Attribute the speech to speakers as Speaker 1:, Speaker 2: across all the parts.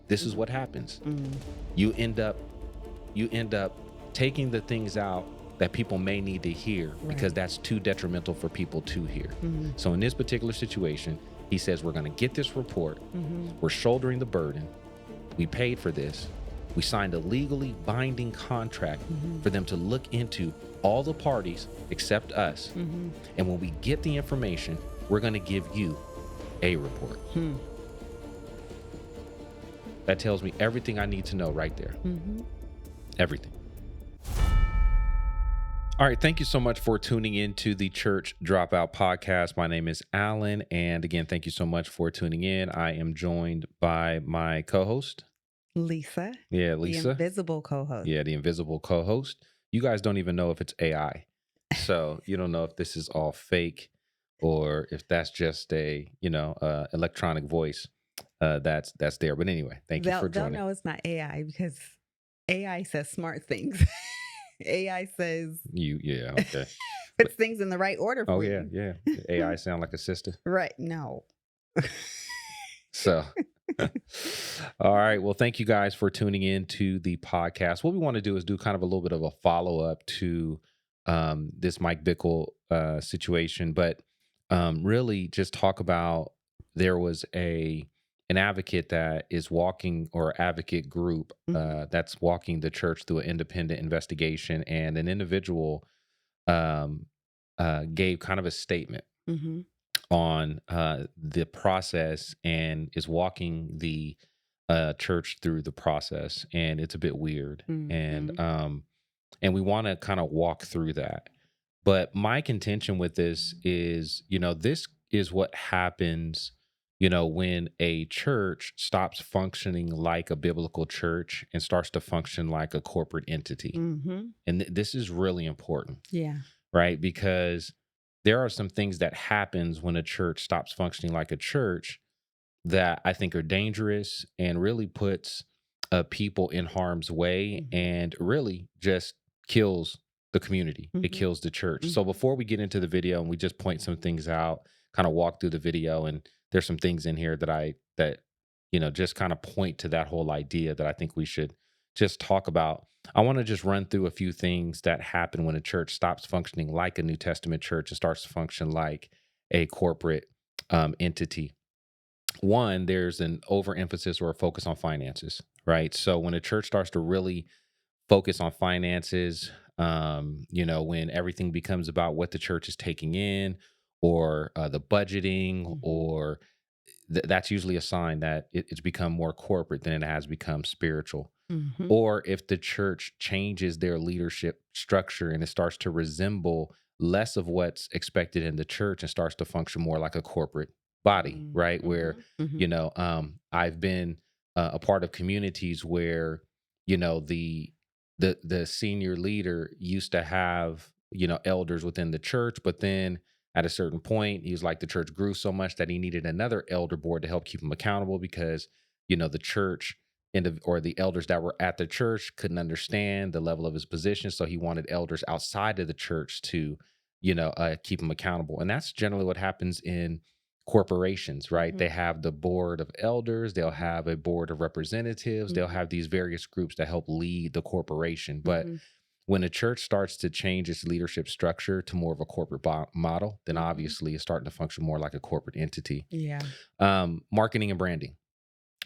Speaker 1: this is what happens.
Speaker 2: Mm.
Speaker 1: You end up taking the things out that people may need to hear because
Speaker 2: Right.
Speaker 1: that's too detrimental for people to hear.
Speaker 2: Mm-hmm.
Speaker 1: So in this particular situation, he says, we're going to get this report.
Speaker 2: Mm-hmm.
Speaker 1: We're shouldering the burden. We paid for this. We signed a legally binding contract for them to look into all the parties except us.
Speaker 2: Mm-hmm.
Speaker 1: And when we get the information, we're going to give you a report. That tells me everything I need to know right there.
Speaker 2: Mm-hmm.
Speaker 1: Everything. All right. Thank you so much for tuning into the Church Dropout podcast. My name is Alan. And again, thank you so much for tuning in. I am joined by my co-host.
Speaker 2: Lisa.
Speaker 1: Yeah, Lisa.
Speaker 2: The invisible co-host.
Speaker 1: Yeah, the invisible co-host. You guys don't even know if it's AI. So you don't know if this is all fake or if that's just a, electronic voice that's there. But anyway, thank you for
Speaker 2: They'll
Speaker 1: joining.
Speaker 2: know it's not AI because AI says smart things. AI says
Speaker 1: Okay.
Speaker 2: puts things in the right order for you.
Speaker 1: Yeah. AI sound like a sister.
Speaker 2: Right. No.
Speaker 1: So, all right. Well, thank you guys for tuning in to the podcast. What we want to do is do kind of a little bit of a follow-up to this Mike Bickle situation, but really just talk about there was an advocate that is walking, or advocate group that's walking the church through an independent investigation, and an individual gave kind of a statement on the process and is walking the church through the process, and it's a bit weird, and we want to kind of walk through that. But my contention with this is, this is what happens, when a church stops functioning like a biblical church and starts to function like a corporate entity. And this is really important.
Speaker 2: Yeah.
Speaker 1: Right? Because there are some things that happens when a church stops functioning like a church that I think are dangerous and really puts people in harm's way and really just kills the community. It kills the church. So before we get into the video and we just point some things out, kind of walk through the video, and there's some things in here that just kind of point to that whole idea that I think we should just talk about. I want to just run through a few things that happen when a church stops functioning like a New Testament church and starts to function like a corporate entity. One, there's an overemphasis or a focus on finances, right? So when a church starts to really focus on finances, when everything becomes about what the church is taking in, or the budgeting, or that's usually a sign that it's become more corporate than it has become spiritual. Or if the church changes their leadership structure and it starts to resemble less of what's expected in the church and starts to function more like a corporate body, right? Where, I've been a part of communities where, the senior leader used to have, elders within the church, but then at a certain point, he was like, the church grew so much that he needed another elder board to help keep him accountable because, the church or the elders that were at the church couldn't understand the level of his position. So he wanted elders outside of the church to, keep him accountable. And that's generally what happens in corporations, right? They have the board of elders, they'll have a board of representatives, they'll have these various groups that help lead the corporation. But when a church starts to change its leadership structure to more of a corporate model, then obviously it's starting to function more like a corporate entity.
Speaker 2: Yeah.
Speaker 1: Marketing and branding.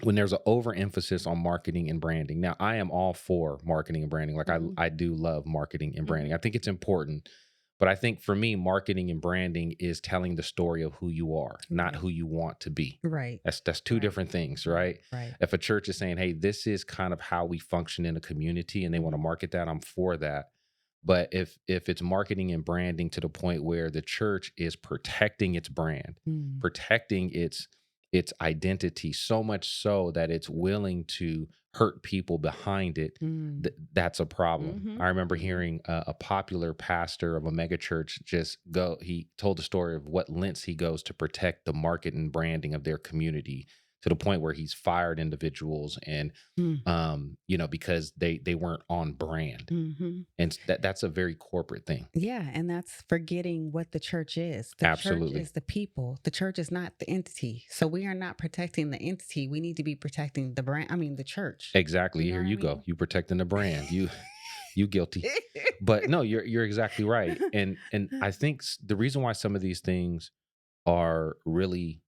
Speaker 1: When there's an overemphasis on marketing and branding. Now, I am all for marketing and branding. Like I do love marketing and branding. I think it's important. But I think for me, marketing and branding is telling the story of who you are, not who you want to be.
Speaker 2: Right.
Speaker 1: That's two different things, right?
Speaker 2: Right.
Speaker 1: If a church is saying, hey, this is kind of how we function in a community, and they want to market that, I'm for that. But if it's marketing and branding to the point where the church is protecting its brand, protecting its identity, so much so that it's willing to hurt people behind it, that's a problem. I remember hearing a popular pastor of a megachurch he told the story of what lengths he goes to protect the market and branding of their community, to the point where he's fired individuals and
Speaker 2: Mm.
Speaker 1: because they weren't on brand.
Speaker 2: Mhm.
Speaker 1: And that's a very corporate thing.
Speaker 2: Yeah, and that's forgetting what the church is. The church
Speaker 1: Absolutely.
Speaker 2: is the people. The church is not the entity. So we are not protecting the entity. We need to be protecting the brand. I mean, the church.
Speaker 1: Exactly.
Speaker 2: You know
Speaker 1: Here
Speaker 2: what I
Speaker 1: you go.
Speaker 2: mean?
Speaker 1: You protecting the brand. You guilty. But no, you're exactly right. And I think the reason why some of these things are really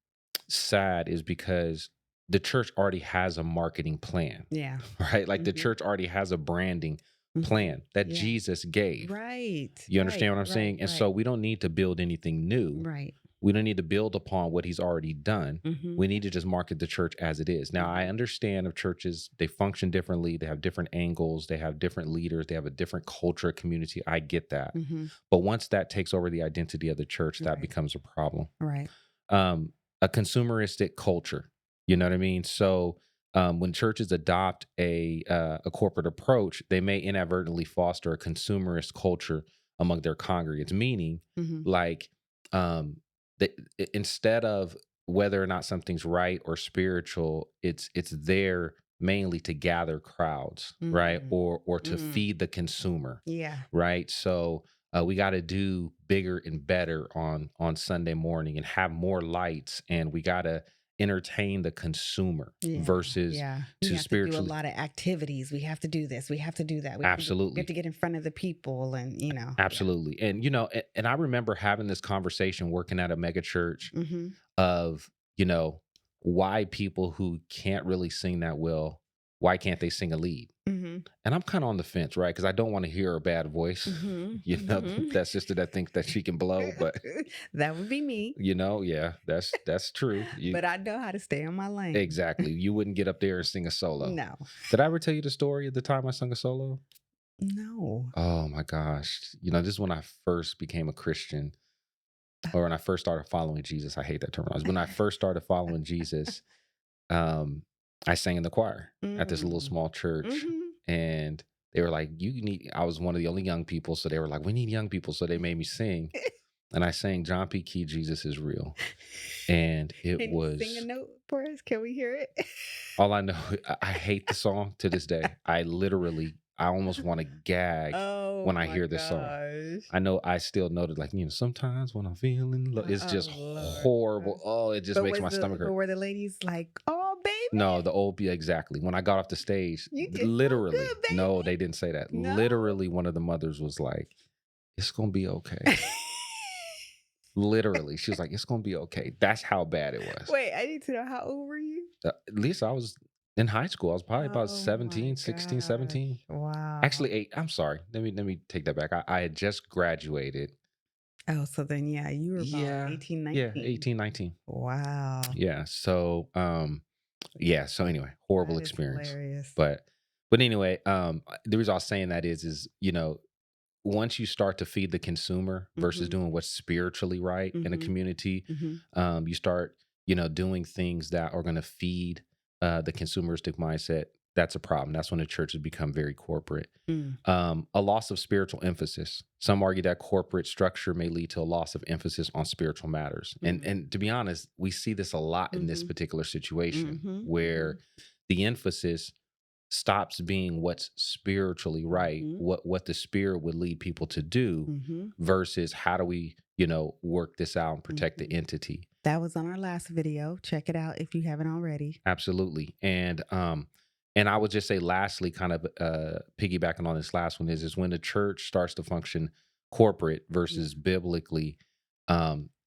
Speaker 1: sad is because the church already has a marketing plan,
Speaker 2: Yeah.
Speaker 1: right? Like the
Speaker 2: Mhm.
Speaker 1: church already has a branding
Speaker 2: Mhm.
Speaker 1: plan that
Speaker 2: Yeah.
Speaker 1: Jesus gave.
Speaker 2: Right.
Speaker 1: You
Speaker 2: Right.
Speaker 1: understand what I'm
Speaker 2: Right.
Speaker 1: saying? And so
Speaker 2: Right.
Speaker 1: we don't need to build anything new.
Speaker 2: Right.
Speaker 1: We don't need to build upon what he's already done.
Speaker 2: Mhm.
Speaker 1: We need to just market the church as it is. Now, I
Speaker 2: Mhm.
Speaker 1: understand of churches, they function differently, they have different angles, they have different leaders, they have a different culture, community. I get that.
Speaker 2: Mhm.
Speaker 1: But once that takes over the identity of the church, that
Speaker 2: Right.
Speaker 1: becomes a problem.
Speaker 2: Right.
Speaker 1: um, a consumeristic culture. You know what I mean? So when churches adopt a corporate approach, they may inadvertently foster a consumerist culture among their congregants. Meaning,
Speaker 2: Mhm.
Speaker 1: like, um, instead of whether or not something's right or spiritual, it's there mainly to gather crowds, right,
Speaker 2: Mm.
Speaker 1: or to
Speaker 2: Mm.
Speaker 1: feed the consumer,
Speaker 2: Yeah.
Speaker 1: right? So we got to do bigger and better on Sunday morning and have more lights, and we got to entertain the consumer
Speaker 2: Yeah.
Speaker 1: versus
Speaker 2: Yeah. We
Speaker 1: to
Speaker 2: have to do a
Speaker 1: spiritually.
Speaker 2: lot of activities. We have to do this. We have to do that. We have to
Speaker 1: Absolutely.
Speaker 2: get in front of the people and, yeah.
Speaker 1: Absolutely. And and I remember having this conversation working at a mega church
Speaker 2: Mhm.
Speaker 1: of, you know, why people who can't really sing that well, why can't they sing a lead?
Speaker 2: Mhm.
Speaker 1: And I'm kind of on the fence, right? Because I don't want to hear a bad voice,
Speaker 2: Mhm. Mhm.
Speaker 1: that sister that thinks that she can blow. But
Speaker 2: That would be me,
Speaker 1: yeah, that's true.
Speaker 2: but I know how to stay in my lane.
Speaker 1: Exactly. You wouldn't get up there and sing a solo.
Speaker 2: No.
Speaker 1: Did I ever tell you the story of the time I sung a solo?
Speaker 2: No.
Speaker 1: Oh my gosh. This is when I first became a Christian, or when I first started following Jesus. I hate that terminology. When I first started following Jesus, um, I sang in the choir at this little
Speaker 2: Mm.
Speaker 1: small church.
Speaker 2: Mhm.
Speaker 1: And they were like, I was one of the only young people. So they were like, we need young people. So they made me sing. And I sang John P. Key, Jesus is Real. And it
Speaker 2: Can you sing a
Speaker 1: was
Speaker 2: note for us? Can we hear it?
Speaker 1: all I know. I hate the song to this day. I almost want to gag
Speaker 2: Oh
Speaker 1: when I
Speaker 2: my
Speaker 1: hear this song.
Speaker 2: gosh.
Speaker 1: I know I still know that, like, sometimes when I'm feeling low, it's
Speaker 2: Oh
Speaker 1: just
Speaker 2: Lord.
Speaker 1: horrible. Oh, it just makes my stomach
Speaker 2: But
Speaker 1: hurt.
Speaker 2: were the ladies like, "Oh,
Speaker 1: No,
Speaker 2: baby,
Speaker 1: the old, yeah, exactly. When I got off the stage,
Speaker 2: you did so
Speaker 1: literally,
Speaker 2: good, baby"?
Speaker 1: no, they didn't say that.
Speaker 2: No?
Speaker 1: Literally, one of the mothers was like, it's gonna be okay. Literally, she was like, it's gonna be okay. That's how bad it was.
Speaker 2: Wait, I need to know, how old were you?
Speaker 1: At least I was in high school. I was probably about
Speaker 2: Oh my
Speaker 1: 17, 16,
Speaker 2: gosh.
Speaker 1: 17. Actually,
Speaker 2: Wow.
Speaker 1: 8. I'm sorry. Let me take that back. I had just graduated.
Speaker 2: Oh, so then, yeah, you were about
Speaker 1: Yeah.
Speaker 2: 18,
Speaker 1: Yeah,
Speaker 2: 19.
Speaker 1: 18, 19.
Speaker 2: Wow.
Speaker 1: Yeah. So, yeah. So anyway, horrible
Speaker 2: That is
Speaker 1: experience.
Speaker 2: hilarious.
Speaker 1: But anyway, the reason I was saying that is once you start to feed the consumer versus
Speaker 2: Mhm.
Speaker 1: doing what's spiritually right in a
Speaker 2: Mhm.
Speaker 1: community,
Speaker 2: Mhm.
Speaker 1: you start, doing things that are going to feed the consumeristic mindset. That's a problem. That's when the church has become very corporate.
Speaker 2: Mm.
Speaker 1: A loss of spiritual emphasis. Some argue that corporate structure may lead to a loss of emphasis on spiritual matters. And
Speaker 2: Mm.
Speaker 1: and to be honest, we see this a lot in this
Speaker 2: Mhm.
Speaker 1: particular situation
Speaker 2: Mhm.
Speaker 1: where
Speaker 2: Mhm.
Speaker 1: the emphasis stops being what's spiritually right,
Speaker 2: Mhm.
Speaker 1: what the spirit would lead people to do,
Speaker 2: Mhm.
Speaker 1: versus how do we, work this out and protect the
Speaker 2: Mhm.
Speaker 1: entity.
Speaker 2: That was on our last video. Check it out if you haven't already.
Speaker 1: Absolutely. And I would just say lastly, kind of piggybacking on this last one is when the church starts to function corporate
Speaker 2: Yeah.
Speaker 1: versus biblically,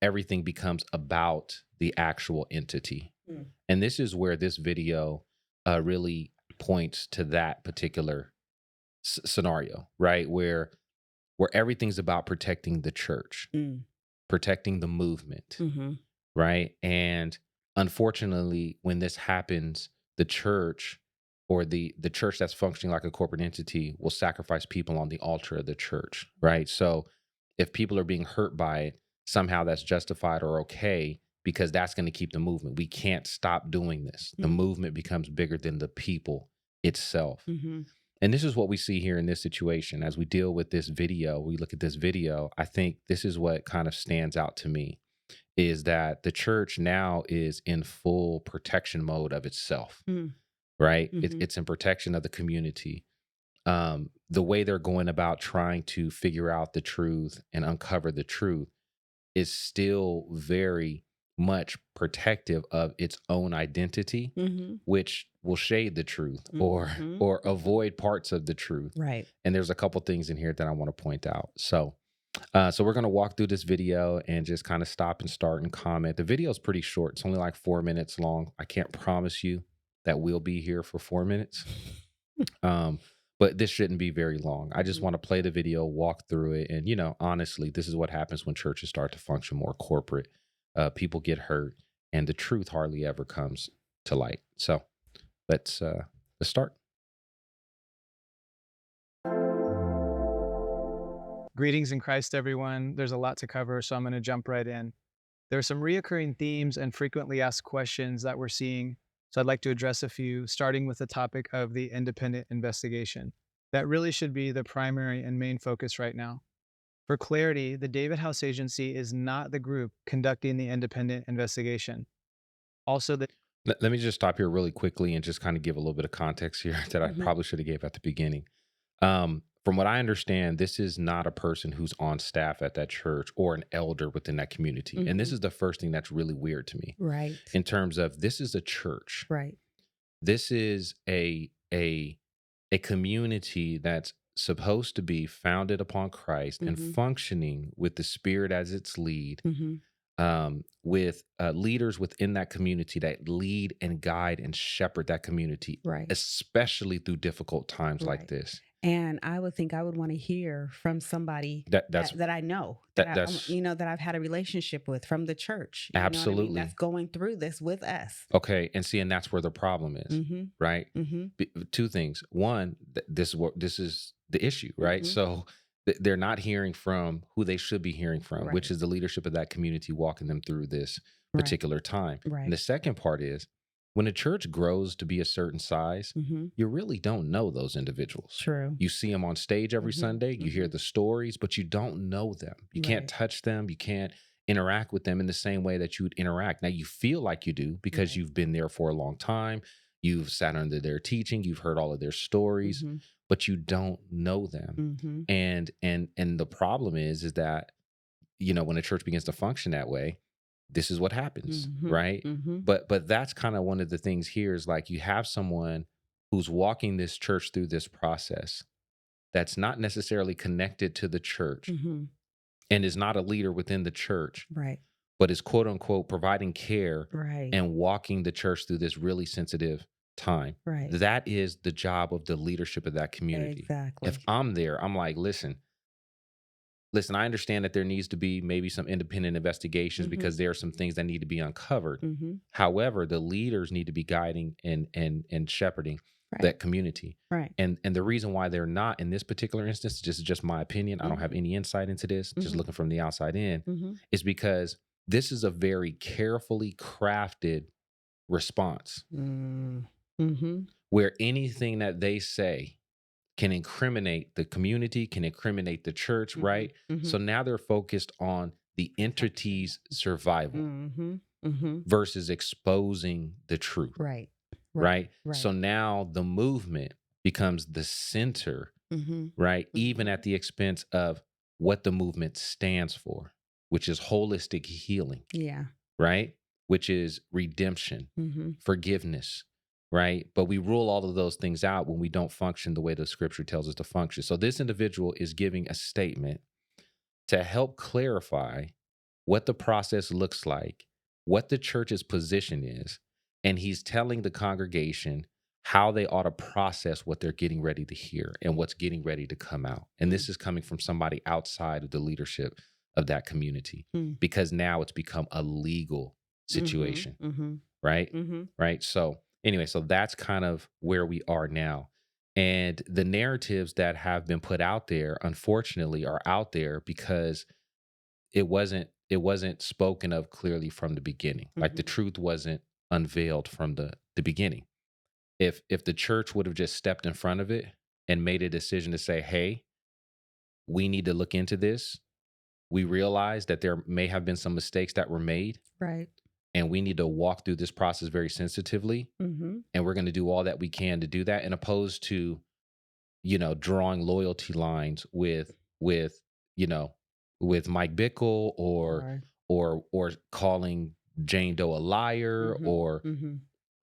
Speaker 1: everything becomes about the actual entity.
Speaker 2: Mm.
Speaker 1: And this is where this video really points to that particular scenario, right? Where everything's about protecting the church,
Speaker 2: Mm.
Speaker 1: protecting the movement,
Speaker 2: Mhm.
Speaker 1: right? And unfortunately, when this happens, the church, or the church that's functioning like a corporate entity, will sacrifice people on the altar of the church, right? So if people are being hurt by it, somehow that's justified or okay, because that's going to keep the movement. We can't stop doing this. The
Speaker 2: Mhm.
Speaker 1: movement becomes bigger than the people itself.
Speaker 2: Mhm.
Speaker 1: And this is what we see here in this situation as we deal with this video. We look at this video. I think this is what kind of stands out to me is that the church now is in full protection mode of itself,
Speaker 2: Mm,
Speaker 1: right?
Speaker 2: mhm,
Speaker 1: It's in protection of the community. The way they're going about trying to figure out the truth and uncover the truth is still very much protective of its own identity,
Speaker 2: mhm,
Speaker 1: which will shade the truth or
Speaker 2: mhm,
Speaker 1: or
Speaker 2: mhm.
Speaker 1: avoid parts of the truth.
Speaker 2: Right.
Speaker 1: And there's a couple things in here that I want to point out. So we're gonna walk through this video and just kind of stop and start and comment. The video is pretty short; it's only like 4 minutes long. I can't promise you that we'll be here for 4 minutes, um, but this shouldn't be very long. I just
Speaker 2: Mhm.
Speaker 1: want to play the video, walk through it, and honestly, this is what happens when churches start to function more corporate. People get hurt, and the truth hardly ever comes to light. So let's start.
Speaker 3: Greetings in Christ, everyone. There's a lot to cover, so I'm going to jump right in. There are some reoccurring themes and frequently asked questions that we're seeing, so I'd like to address a few, starting with the topic of the independent investigation. That really should be the primary and main focus right now. For clarity, the David House Agency is not the group conducting the independent investigation. Also, the
Speaker 1: Let me just stop here really quickly and just kind of give a little bit of context here that I
Speaker 2: Mhm,
Speaker 1: probably should have gave at the beginning. From what I understand, this is not a person who's on staff at that church or an elder within that community. And this
Speaker 2: mhm.
Speaker 1: is the first thing that's really weird to me
Speaker 2: Right.
Speaker 1: in terms of this is a church.
Speaker 2: Right.
Speaker 1: This is a community that's supposed to be founded upon Christ and
Speaker 2: Mhm,
Speaker 1: functioning with the Spirit as its lead,
Speaker 2: mhm.
Speaker 1: with leaders within that community that lead and guide and shepherd that community,
Speaker 2: Right.
Speaker 1: especially through difficult times like
Speaker 2: Right.
Speaker 1: this.
Speaker 2: And I would think I would wanna hear from somebody
Speaker 1: That that's
Speaker 2: that I know,
Speaker 1: that that's
Speaker 2: that I've had a relationship with from the church, you know what I mean? That's
Speaker 1: absolutely
Speaker 2: going through this with us.
Speaker 1: okay. And see, and that's where the problem is,
Speaker 2: Mhm,
Speaker 1: right?
Speaker 2: mhm,
Speaker 1: Two things. One, this is the issue, right?
Speaker 2: mhm.
Speaker 1: So they're not hearing from who they should be hearing from, which
Speaker 2: Right,
Speaker 1: is the leadership of that community walking them through this
Speaker 2: right,
Speaker 1: particular time. And
Speaker 2: right.
Speaker 1: the second part is when a church grows to be a certain size,
Speaker 2: Mhm.
Speaker 1: you really don't know those individuals.
Speaker 2: True.
Speaker 1: You see them on stage every
Speaker 2: Mhm,
Speaker 1: Sunday, you hear
Speaker 2: mhm.
Speaker 1: the stories, but you don't know them. You can't
Speaker 2: Right,
Speaker 1: touch them, you can't interact with them in the same way that you would interact. Now you feel like you do because
Speaker 2: right.
Speaker 1: you've been there for a long time. You've sat under their teaching, you've heard all of their stories,
Speaker 2: Mhm,
Speaker 1: but you don't know them.
Speaker 2: mhm,
Speaker 1: And the problem is that when a church begins to function that way, this is what happens,
Speaker 2: mhm,
Speaker 1: right?
Speaker 2: mhm.
Speaker 1: But that's kind of one of the things here is like you have someone who's walking this church through this process that's not necessarily connected to the church
Speaker 2: Mhm.
Speaker 1: and is not a leader within the church,
Speaker 2: Right,
Speaker 1: but is quote unquote providing care
Speaker 2: right,
Speaker 1: and walking the church through this really sensitive time.
Speaker 2: right.
Speaker 1: That is the job of the leadership of that community. If
Speaker 2: Exactly.
Speaker 1: I'm there, I'm like, listen, I understand that there needs to be maybe some independent investigations
Speaker 2: Mhm,
Speaker 1: because there are some things that need to be uncovered.
Speaker 2: mhm.
Speaker 1: However, the leaders need to be guiding and shepherding
Speaker 2: Right,
Speaker 1: that community.
Speaker 2: right.
Speaker 1: And the reason why they're not in this particular instance, just my opinion, I don't have
Speaker 2: Mhm,
Speaker 1: any insight into this, just
Speaker 2: mhm,
Speaker 1: looking from the outside in,
Speaker 2: mhm.
Speaker 1: is because this is a very carefully crafted response
Speaker 2: Mm. Mhm,
Speaker 1: where anything that they say can incriminate the community, can incriminate the church,
Speaker 2: mhm,
Speaker 1: right? So
Speaker 2: mhm.
Speaker 1: now they're focused on the
Speaker 2: Protection.
Speaker 1: entity's survival
Speaker 2: Mhm, mhm.
Speaker 1: versus exposing the truth,
Speaker 2: Right, right,
Speaker 1: right? So
Speaker 2: right.
Speaker 1: now the movement becomes the center,
Speaker 2: Mhm,
Speaker 1: right? Even
Speaker 2: mhm.
Speaker 1: at the expense of what the movement stands for, which is holistic healing,
Speaker 2: Yeah.
Speaker 1: right? Which is redemption,
Speaker 2: Mhm,
Speaker 1: forgiveness, right? But we rule all of those things out when we don't function the way the scripture tells us to function. So this individual is giving a statement to help clarify what the process looks like, what the church's position is, and he's telling the congregation how they ought to process what they're getting ready to hear and what's getting ready to come out. And
Speaker 2: mm,
Speaker 1: this is coming from somebody outside of the leadership of that community
Speaker 2: mm.
Speaker 1: because now it's become a legal
Speaker 2: Mhm,
Speaker 1: situation,
Speaker 2: mhm,
Speaker 1: right?
Speaker 2: mhm.
Speaker 1: Right. So, anyway, so that's kind of where we are now. And the narratives that have been put out there, unfortunately, are out there because it wasn't spoken of clearly from the beginning. Like the
Speaker 2: Mhm.
Speaker 1: truth wasn't unveiled from the beginning. If the church would have just stepped in front of it and made a decision to say, "Hey, we need to look into this. we realize that there may have been some mistakes that were made,
Speaker 2: Right.
Speaker 1: and we need to walk through this process very sensitively.
Speaker 2: Mm-hmm.
Speaker 1: And we're going to do all that we can to do that, and opposed to, drawing loyalty lines with, you know, with Mike Bickle,
Speaker 2: Or
Speaker 1: or calling Jane Doe a liar,
Speaker 2: mm-hmm.
Speaker 1: or
Speaker 2: Mm-hmm.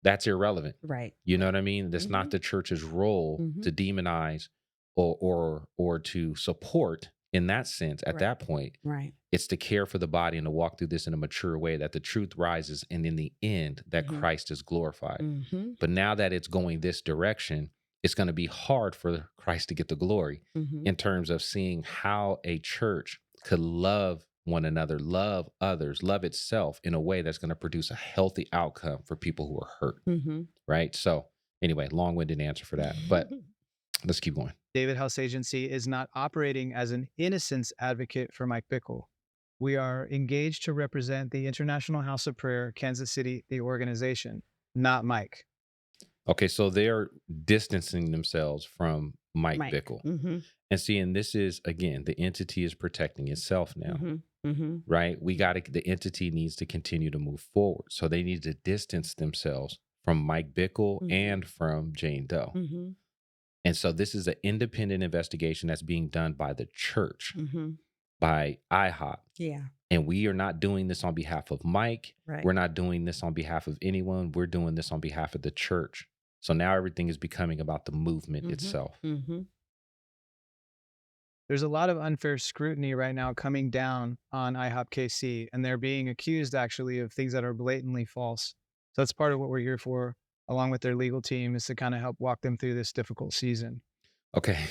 Speaker 1: that's irrelevant.
Speaker 2: Right.
Speaker 1: You know
Speaker 2: Right.
Speaker 1: what I mean? That's
Speaker 2: Mm-hmm.
Speaker 1: not the church's role
Speaker 2: Mm-hmm.
Speaker 1: to demonize or to support in that sense at
Speaker 2: Right.
Speaker 1: that point.
Speaker 2: Right.
Speaker 1: It's to care for the body and to walk through this in a mature way that the truth rises, and in the end that
Speaker 2: Mm-hmm.
Speaker 1: Christ is glorified.
Speaker 2: Mm-hmm.
Speaker 1: But now that it's going this direction, it's going to be hard for Christ to get the glory
Speaker 2: Mm-hmm.
Speaker 1: in terms of seeing how a church could love one another, love others, love itself in a way that's going to produce a healthy outcome for people who are hurt.
Speaker 2: Mm-hmm.
Speaker 1: Right. So, anyway, long winded answer for that. But let's keep going.
Speaker 3: David House Agency is not operating as an innocence advocate for Mike Bickle. We are engaged to represent the International House of Prayer, Kansas City, the organization, not Mike.
Speaker 1: Okay. So they're distancing themselves from Mike
Speaker 2: Mike.
Speaker 1: Bickle.
Speaker 2: Mm-hmm.
Speaker 1: And seeing this is, again, the entity is protecting itself now.
Speaker 2: Mm-hmm. Mm-hmm.
Speaker 1: Right? The entity needs to continue to move forward. So they need to distance themselves from Mike Bickle
Speaker 2: Mhm.
Speaker 1: and from Jane Doe.
Speaker 2: Mm-hmm.
Speaker 1: And so this is an independent investigation that's being done by the church,
Speaker 2: Mm-hmm.
Speaker 1: by IHOP.
Speaker 2: Yeah.
Speaker 1: And we are not doing this on behalf of Mike.
Speaker 2: Right.
Speaker 1: We're not doing this on behalf of anyone. We're doing this on behalf of the church. So now everything is becoming about the movement
Speaker 2: Mhm.
Speaker 1: itself.
Speaker 2: Mm-hmm.
Speaker 3: There's a lot of unfair scrutiny right now coming down on IHOPKC, and they're being accused actually of things that are blatantly false. So that's part of what we're here for, along with their legal team, is to kind of help walk them through this difficult season.
Speaker 1: Okay.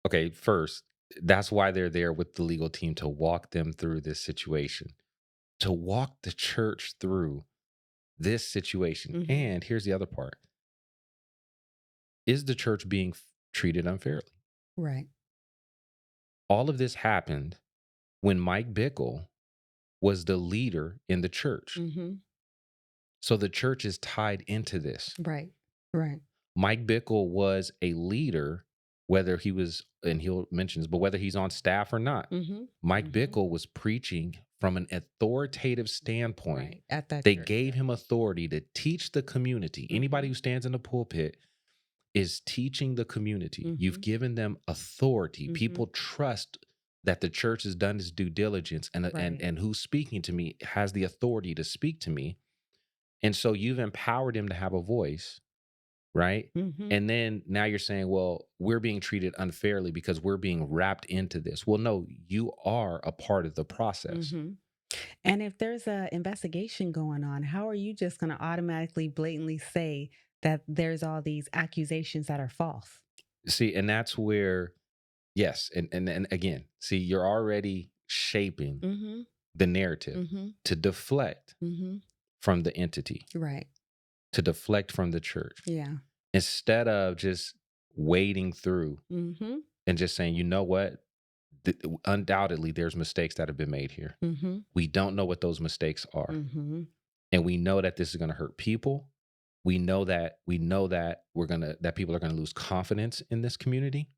Speaker 1: Okay. First, that's why they're there with the legal team, to walk them through this situation, to walk the church through this situation.
Speaker 2: Mhm.
Speaker 1: And here's the other part: is the church being treated unfairly?
Speaker 2: Right.
Speaker 1: All of this happened when Mike Bickle was the leader in the church.
Speaker 2: Mm-hmm.
Speaker 1: So the church is tied into this.
Speaker 2: Right. Right.
Speaker 1: Mike Bickle was a leader, whether he was, and he'll mention this, but whether he's on staff or not.
Speaker 2: Mm-hmm.
Speaker 1: Mike
Speaker 2: Mhm.
Speaker 1: Bickle was preaching from an authoritative standpoint.
Speaker 2: Right. At that
Speaker 1: They
Speaker 2: church.
Speaker 1: gave him authority to teach the community. Anybody
Speaker 2: Mhm.
Speaker 1: who stands in the pulpit is teaching the community. You've
Speaker 2: Mhm.
Speaker 1: given them authority.
Speaker 2: Mhm.
Speaker 1: People trust that the church has done its due diligence, and
Speaker 2: Right.
Speaker 1: and who's speaking to me has the authority to speak to me. And so you've empowered him to have a voice, right?
Speaker 2: Mm-hmm.
Speaker 1: And then now you're saying, well, we're being treated unfairly because we're being wrapped into this. Well, no, you are a part of the process.
Speaker 2: Mm-hmm. And if there's a investigation going on, how are you just going to automatically, blatantly say that there's all these accusations that are false?
Speaker 1: See, and that's where, yes, and again, see, you're already shaping
Speaker 2: Mm-hmm.
Speaker 1: the narrative
Speaker 2: Mm-hmm.
Speaker 1: to deflect
Speaker 2: Mm-hmm.
Speaker 1: from the entity,
Speaker 2: Right.
Speaker 1: to deflect from the church,
Speaker 2: Yeah.
Speaker 1: instead of just wading through
Speaker 2: Mm-hmm.
Speaker 1: and just saying, you know what? Undoubtedly, there's mistakes that have been made here.
Speaker 2: Mm-hmm.
Speaker 1: We don't know what those mistakes are.
Speaker 2: Mm-hmm.
Speaker 1: And we know that this is going to hurt people. We know that that people are going to lose confidence in this community,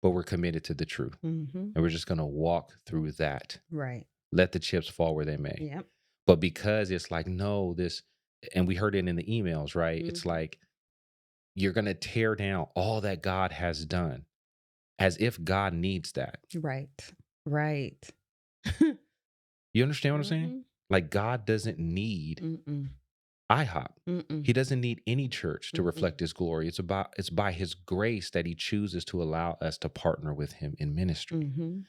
Speaker 1: but we're committed to the truth.
Speaker 2: Mm-hmm.
Speaker 1: And we're just going to walk through that.
Speaker 2: Right.
Speaker 1: Let the chips fall where they may.
Speaker 2: Yep.
Speaker 1: But because it's like, no, this, and we heard it in the emails, right? It's
Speaker 2: Mhm.
Speaker 1: like, you're going to tear down all that God has done, as if God needs that.
Speaker 2: Right. Right.
Speaker 1: You understand what I'm saying?
Speaker 2: Mhm.
Speaker 1: Like, God doesn't need
Speaker 2: Mm-mm.
Speaker 1: IHOP.
Speaker 2: Mm-mm.
Speaker 1: He doesn't need any church to
Speaker 2: Mm-mm.
Speaker 1: reflect his glory. It's by his grace that he chooses to allow us to partner with him in ministry.
Speaker 2: Mm-hmm.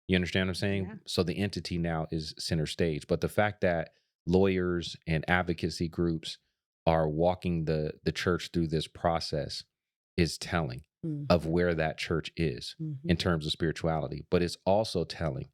Speaker 1: You understand what I'm saying?
Speaker 2: Yeah.
Speaker 1: So the entity now is center stage. But the fact that lawyers and advocacy groups are walking the church through this process is telling of where that church is
Speaker 2: Mm-hmm.
Speaker 1: in terms of spirituality. But it's also telling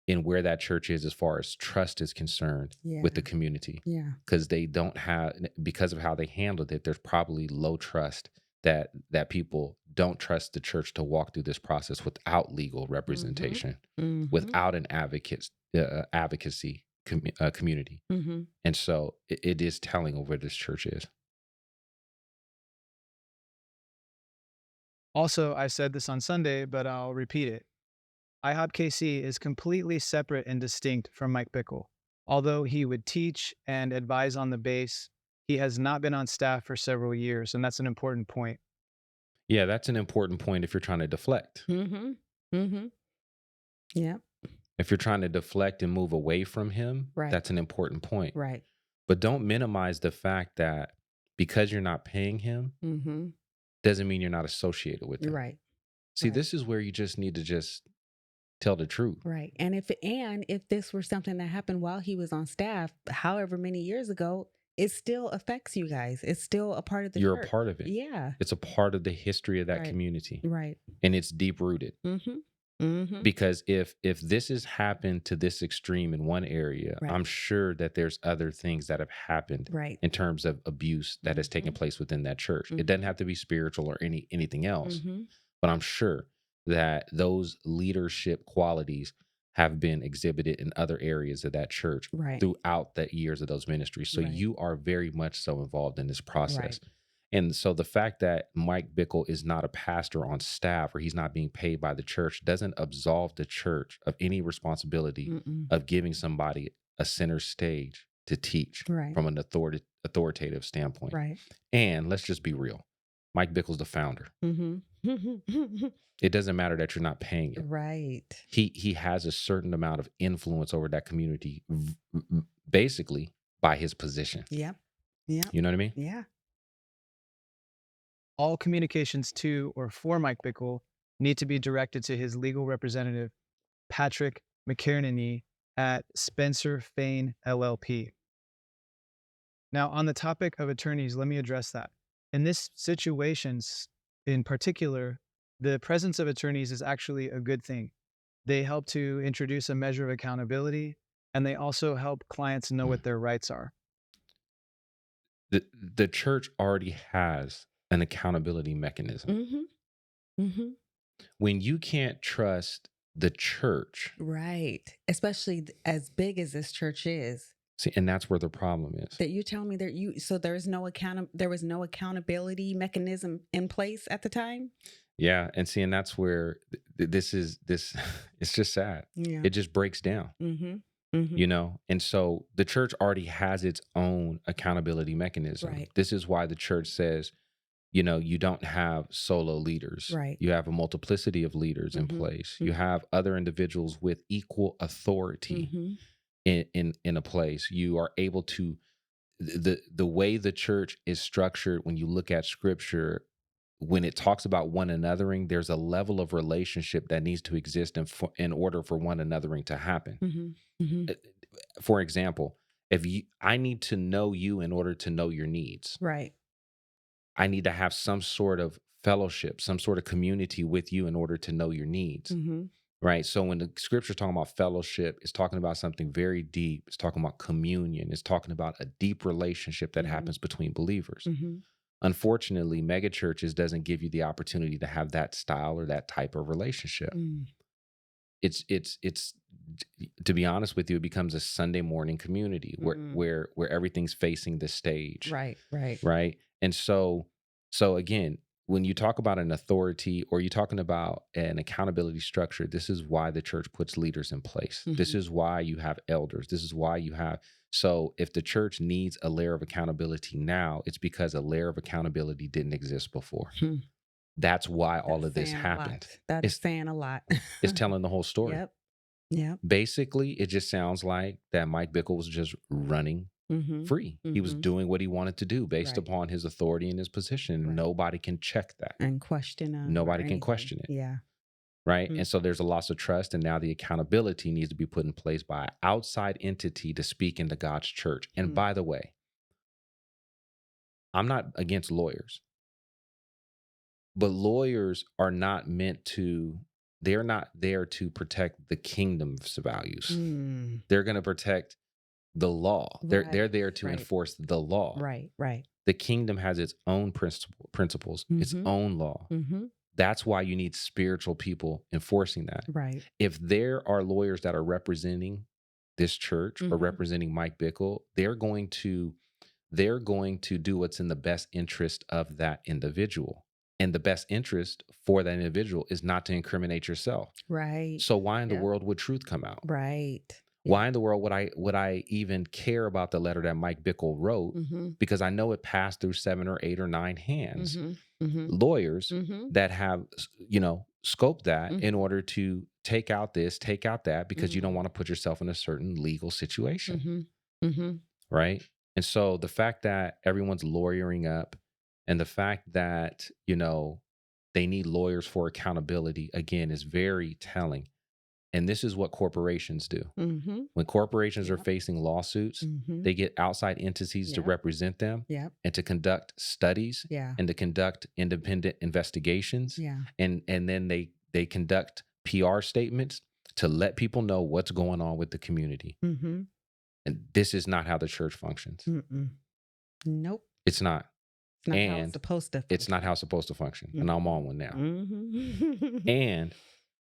Speaker 1: in where that church is as far as trust is concerned with the
Speaker 2: Yeah.
Speaker 1: community.
Speaker 2: Yeah.
Speaker 1: Because they don't have, because of how they handled it, there's probably low trust that people don't trust the church to walk through this process without legal representation,
Speaker 2: Mm-hmm.
Speaker 1: without an advocacy community.
Speaker 2: Mm-hmm.
Speaker 1: And so it is telling of where this church is.
Speaker 3: Also, I said this on Sunday, but I'll repeat it. IHOPKC is completely separate and distinct from Mike Bickle. Although he would teach and advise on the base, he has not been on staff for several years, and that's an important point.
Speaker 1: Yeah, that's an important point if you're trying to deflect.
Speaker 2: Mhm. Mhm. Yep.
Speaker 1: If you're trying to deflect and move away from him,
Speaker 2: Right.
Speaker 1: that's an important point.
Speaker 2: Right.
Speaker 1: But don't minimize the fact that because you're not paying him
Speaker 2: Mhm.
Speaker 1: doesn't mean you're not associated with him.
Speaker 2: Right.
Speaker 1: See,
Speaker 2: Right.
Speaker 1: this is where you just need to just tell the truth.
Speaker 2: Right. And if this were something that happened while he was on staff, however many years ago, it still affects you guys. It's still a part of the
Speaker 1: You're a
Speaker 2: church.
Speaker 1: part of it.
Speaker 2: Yeah.
Speaker 1: It's a part of the history of that
Speaker 2: Right.
Speaker 1: community,
Speaker 2: Right.
Speaker 1: and it's deep rooted.
Speaker 2: Mhm. Mhm.
Speaker 1: Because if this has happened to this extreme in one area,
Speaker 2: Right.
Speaker 1: I'm sure that there's other things that have happened
Speaker 2: Right.
Speaker 1: in terms of abuse that has taken
Speaker 2: Mhm.
Speaker 1: place within that church. It doesn't
Speaker 2: Mhm.
Speaker 1: have to be spiritual or anything else,
Speaker 2: Mhm.
Speaker 1: but I'm sure that those leadership qualities have been exhibited in other areas of that church
Speaker 2: Right.
Speaker 1: throughout the years of those ministries. So
Speaker 2: Right.
Speaker 1: you are very much so involved in this
Speaker 2: Right.
Speaker 1: process. And so the fact that Mike Bickle is not a pastor on staff or he's not being paid by the church doesn't absolve the church of any responsibility
Speaker 2: Mm-mm.
Speaker 1: of giving somebody a center stage to teach
Speaker 2: Right.
Speaker 1: from an authoritative standpoint.
Speaker 2: Right.
Speaker 1: And let's just be real. Mike Bickle's the founder.
Speaker 2: Mhm.
Speaker 1: It doesn't matter that you're not paying him.
Speaker 2: Right.
Speaker 1: He has a certain amount of influence over that community basically by his position.
Speaker 2: Yep. Yep.
Speaker 1: You know what I mean?
Speaker 2: Yeah.
Speaker 3: All communications to or for Mike Bickle need to be directed to his legal representative, Patrick McKernany at Spencer Fain LLP. Now, on the topic of attorneys, let me address that. In this situation, in particular, the presence of attorneys is actually a good thing. They help to introduce a measure of accountability, and they also help clients know what their rights are.
Speaker 1: The church already has an accountability mechanism.
Speaker 2: Mhm. Mhm.
Speaker 1: When you can't trust the church,
Speaker 2: Right. Especially as big as this church is.
Speaker 1: see, and that's where the problem is.
Speaker 2: That you tell me there was no accountability mechanism in place at the time?
Speaker 1: Yeah, and see, and that's where this it's just sad.
Speaker 2: Yeah.
Speaker 1: It just breaks down,
Speaker 2: Mhm. Mhm.
Speaker 1: And so the church already has its own accountability mechanism.
Speaker 2: Right.
Speaker 1: This is why the church says, you don't have solo leaders.
Speaker 2: Right.
Speaker 1: You have a multiplicity of leaders in
Speaker 2: Mhm.
Speaker 1: place. You
Speaker 2: Mhm.
Speaker 1: have other individuals with equal authority
Speaker 2: Mhm.
Speaker 1: in a place. You are able to the way the church is structured when you look at scripture, when it talks about one anothering, there's a level of relationship that needs to exist in order for one anothering to happen.
Speaker 2: Mhm. Mhm.
Speaker 1: Uh, For example, if I need to know you in order to know your needs.
Speaker 2: Right.
Speaker 1: I need to have some sort of fellowship, some sort of community with you in order to know your needs.
Speaker 2: Mhm.
Speaker 1: Right. So when the scripture talking about fellowship, it's talking about something very deep. It's talking about communion. It's talking about a deep relationship that
Speaker 2: Mhm.
Speaker 1: happens between believers.
Speaker 2: Mhm.
Speaker 1: Unfortunately, mega churches doesn't give you the opportunity to have that style or that type of relationship.
Speaker 2: Mm.
Speaker 1: It's to be honest with you, it becomes a Sunday morning community where
Speaker 2: Mm.
Speaker 1: where everything's facing the stage.
Speaker 2: Right. Right.
Speaker 1: Right. And so again, when you talk about an authority or you're talking about an accountability structure, this is why the church puts leaders in place. This
Speaker 2: Mhm.
Speaker 1: is why you have elders. This is why you have. So if the church needs a layer of accountability now, it's because a layer of accountability didn't exist before.
Speaker 2: Hmm.
Speaker 1: That's why all
Speaker 2: That's
Speaker 1: of this
Speaker 2: saying a
Speaker 1: happened.
Speaker 2: lot. That is
Speaker 1: It's
Speaker 2: saying a lot.
Speaker 1: it's telling the whole story.
Speaker 2: Yep. Yep.
Speaker 1: Basically, it just sounds like that Mike Bickle was just running
Speaker 2: Mhm.
Speaker 1: free. He was
Speaker 2: Mhm.
Speaker 1: doing what he wanted to do based
Speaker 2: Right.
Speaker 1: upon his authority and his position.
Speaker 2: Right.
Speaker 1: Nobody can check that.
Speaker 2: And question them or
Speaker 1: Nobody can
Speaker 2: anything.
Speaker 1: question it.
Speaker 2: Yeah.
Speaker 1: Right.
Speaker 2: Mm.
Speaker 1: And so there's a loss of trust. And now the accountability needs to be put in place by an outside entity to speak into God's church. And
Speaker 2: Mm.
Speaker 1: by the way, I'm not against lawyers, but lawyers are not they're not there to protect the kingdom's values.
Speaker 2: Mm.
Speaker 1: They're going to protect the law. They're
Speaker 2: Right.
Speaker 1: there to
Speaker 2: Right.
Speaker 1: enforce the law.
Speaker 2: Right. Right.
Speaker 1: The kingdom has its own principles, its
Speaker 2: Mhm.
Speaker 1: own law.
Speaker 2: Mhm.
Speaker 1: That's why you need spiritual people enforcing that.
Speaker 2: Right.
Speaker 1: If there are lawyers that are representing this church or
Speaker 2: Mhm.
Speaker 1: representing Mike Bickle, they're going to do what's in the best interest of that individual. And the best interest for that individual is not to incriminate yourself.
Speaker 2: Right.
Speaker 1: So why in the
Speaker 2: Yep.
Speaker 1: world would truth come out?
Speaker 2: Right. Yeah.
Speaker 1: Why in the world would I even care about the letter that Mike Bickle wrote?
Speaker 2: Mm-hmm.
Speaker 1: Because I know it passed through 7 or 8 or 9 hands,
Speaker 2: Mm-hmm. Mm-hmm.
Speaker 1: lawyers
Speaker 2: Mm-hmm.
Speaker 1: that have scoped that in
Speaker 2: Mm-hmm.
Speaker 1: order to take out this, take out that, because you don't
Speaker 2: Mm-hmm.
Speaker 1: want to put yourself in a certain legal situation,
Speaker 2: Mm-hmm. Mm-hmm.
Speaker 1: right? And so the fact that everyone's lawyering up, and the fact that they need lawyers for accountability, again, is very telling. And this is what corporations do.
Speaker 2: Mm-hmm.
Speaker 1: When corporations are
Speaker 2: Yep.
Speaker 1: facing lawsuits,
Speaker 2: Mm-hmm.
Speaker 1: they get outside entities to
Speaker 2: Yep.
Speaker 1: represent them
Speaker 2: Yep.
Speaker 1: and to conduct studies
Speaker 2: Yeah.
Speaker 1: and to conduct independent investigations.
Speaker 2: Yeah.
Speaker 1: And then they conduct PR statements to let people know what's going on with the community.
Speaker 2: Mm-hmm.
Speaker 1: And this is not how the church functions.
Speaker 2: Mm-mm. Nope.
Speaker 1: It's not.
Speaker 2: It's not how it's
Speaker 1: And
Speaker 2: supposed to
Speaker 1: it's not
Speaker 2: function.
Speaker 1: how it's supposed to function. And I'm on one now.
Speaker 2: Mm-hmm.
Speaker 1: And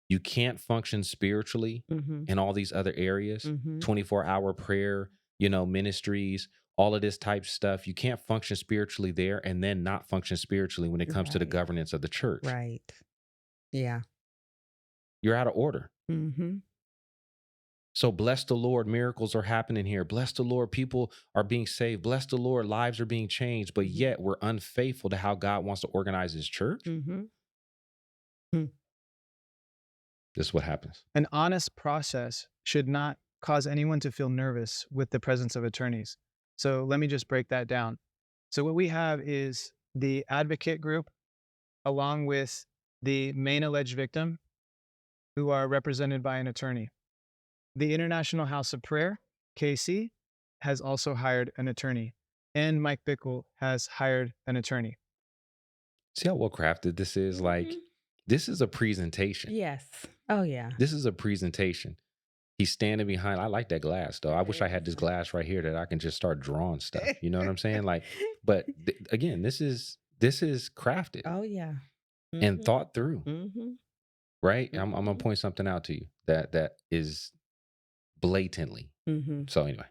Speaker 1: you can't function spiritually
Speaker 2: Mm-hmm.
Speaker 1: in all these other areas,
Speaker 2: Mm-hmm.
Speaker 1: 24-hour prayer, ministries, all of this type stuff. You can't function spiritually there and then not function spiritually when it comes to the
Speaker 2: Right.
Speaker 1: governance of the church.
Speaker 2: Right. Yeah.
Speaker 1: You're out of order.
Speaker 2: Mm-hmm.
Speaker 1: So bless the Lord, miracles are happening here. Bless the Lord, people are being saved. Bless the Lord, lives are being changed. But
Speaker 2: Mm-hmm.
Speaker 1: yet we're unfaithful to how God wants to organize his church.
Speaker 2: Mm-hmm.
Speaker 1: This is what happens.
Speaker 3: An honest process should not cause anyone to feel nervous with the presence of attorneys. So let me just break that down. So what we have is the advocate group along with the main alleged victim who are represented by an attorney. The International House of Prayer, KC, has also hired an attorney, and Mike Bickle has hired an attorney.
Speaker 1: See how well crafted this is?
Speaker 2: Mm-hmm.
Speaker 1: Like, this is a presentation.
Speaker 2: Yes. Oh yeah.
Speaker 1: This is a presentation. He's standing behind. I like that glass, though. I wish I had this glass right here that I can just start drawing stuff. You know what I'm saying? Like, but again, this is crafted
Speaker 2: Oh yeah.
Speaker 1: and
Speaker 2: Mm-hmm.
Speaker 1: thought through,
Speaker 2: Mm-hmm.
Speaker 1: right? I'm gonna
Speaker 2: Mm-hmm.
Speaker 1: point something out to you that is blatantly.
Speaker 2: Mm-hmm.
Speaker 1: So anyway,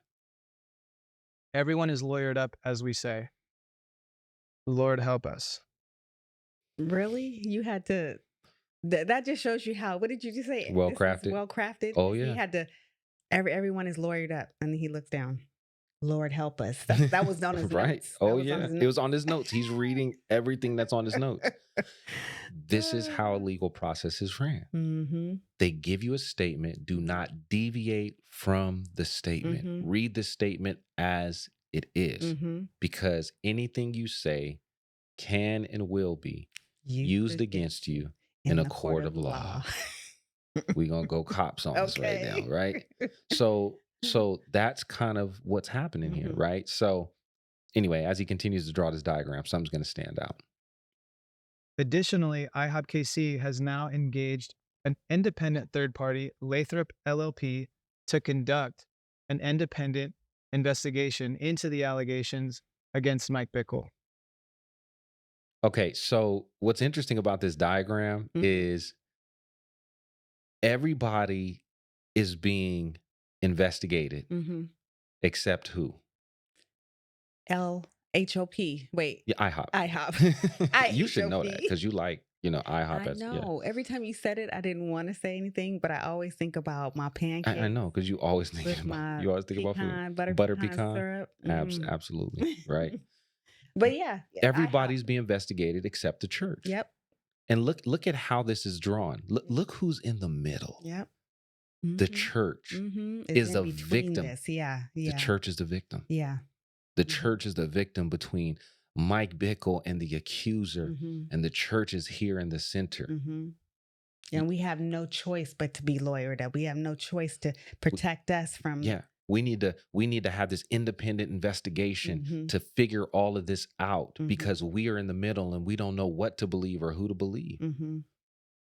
Speaker 3: Everyone is lawyered up, as we say. Lord help us.
Speaker 2: Really? You had to. That just shows you how. What did you just say?
Speaker 1: well
Speaker 2: This is
Speaker 1: crafted.
Speaker 2: well crafted.
Speaker 1: Oh
Speaker 2: He
Speaker 1: yeah,
Speaker 2: had to. Everyone is lawyered up, and then he looks down. Lord help us. That was on his
Speaker 1: right.
Speaker 2: notes.
Speaker 1: Oh
Speaker 2: That was on
Speaker 1: yeah,
Speaker 2: his
Speaker 1: it was
Speaker 2: notes.
Speaker 1: on his notes. He's reading everything that's on his notes. This is how a legal process is ran.
Speaker 2: Mm-hmm.
Speaker 1: They give you a statement. Do not deviate from the statement.
Speaker 2: Mhm.
Speaker 1: Read the statement as it is,
Speaker 2: Mm-hmm.
Speaker 1: because anything you say can and will be used against you in a court of law. We're going to go cops on this right now,
Speaker 2: Okay.
Speaker 1: right? So that's kind of what's happening here,
Speaker 2: Mhm.
Speaker 1: right? So anyway, as he continues to draw this diagram, something's going to stand out.
Speaker 3: Additionally, IHOPKC has now engaged an independent third party, Lathrop LLP, to conduct an independent investigation into the allegations against Mike Bickle.
Speaker 1: Okay, so what's interesting about this diagram
Speaker 2: Mhm.
Speaker 1: is everybody is being investigated
Speaker 2: Mm-hmm.
Speaker 1: except who?
Speaker 2: IHOP. Wait.
Speaker 3: Uh,
Speaker 1: Yeah, IHOP.
Speaker 2: IHOP.
Speaker 1: You should know that
Speaker 2: IHOP.
Speaker 1: because you like, IHOP.
Speaker 2: I
Speaker 1: As, yeah.
Speaker 2: know. Every time you said it, I didn't want to say anything, but I always think about my
Speaker 1: I
Speaker 2: pancakes
Speaker 1: know because you always
Speaker 2: with
Speaker 1: think about
Speaker 2: my
Speaker 1: you always think about food.
Speaker 2: pecan, butter
Speaker 1: Butter
Speaker 2: pecan
Speaker 1: pecan.
Speaker 2: syrup.
Speaker 1: Absolutely. Right.
Speaker 2: But yeah, IHOP.
Speaker 1: Everybody's being investigated except the church.
Speaker 2: Yep.
Speaker 1: And look at how this is drawn. Look who's in the middle.
Speaker 2: Yep.
Speaker 1: The
Speaker 2: Mhm.
Speaker 1: church
Speaker 2: Mhm. It's
Speaker 1: is
Speaker 2: in
Speaker 1: the
Speaker 2: between
Speaker 1: victim.
Speaker 2: this. Yeah.
Speaker 1: The
Speaker 2: Yeah.
Speaker 1: church is the victim.
Speaker 2: Yeah.
Speaker 1: The
Speaker 2: Mhm.
Speaker 1: church is the victim between Mike Bickle and the accuser,
Speaker 2: Mm-hmm.
Speaker 1: and the church is here in the center.
Speaker 2: Mm-hmm. And we have no choice but to be lawyered up. We have no choice to protect us from.
Speaker 1: Yeah. We need to have this independent investigation
Speaker 2: Mhm.
Speaker 1: to figure all of this out,
Speaker 2: Mhm.
Speaker 1: because we are in the middle and we don't know what to believe or who to believe.
Speaker 2: Mm-hmm.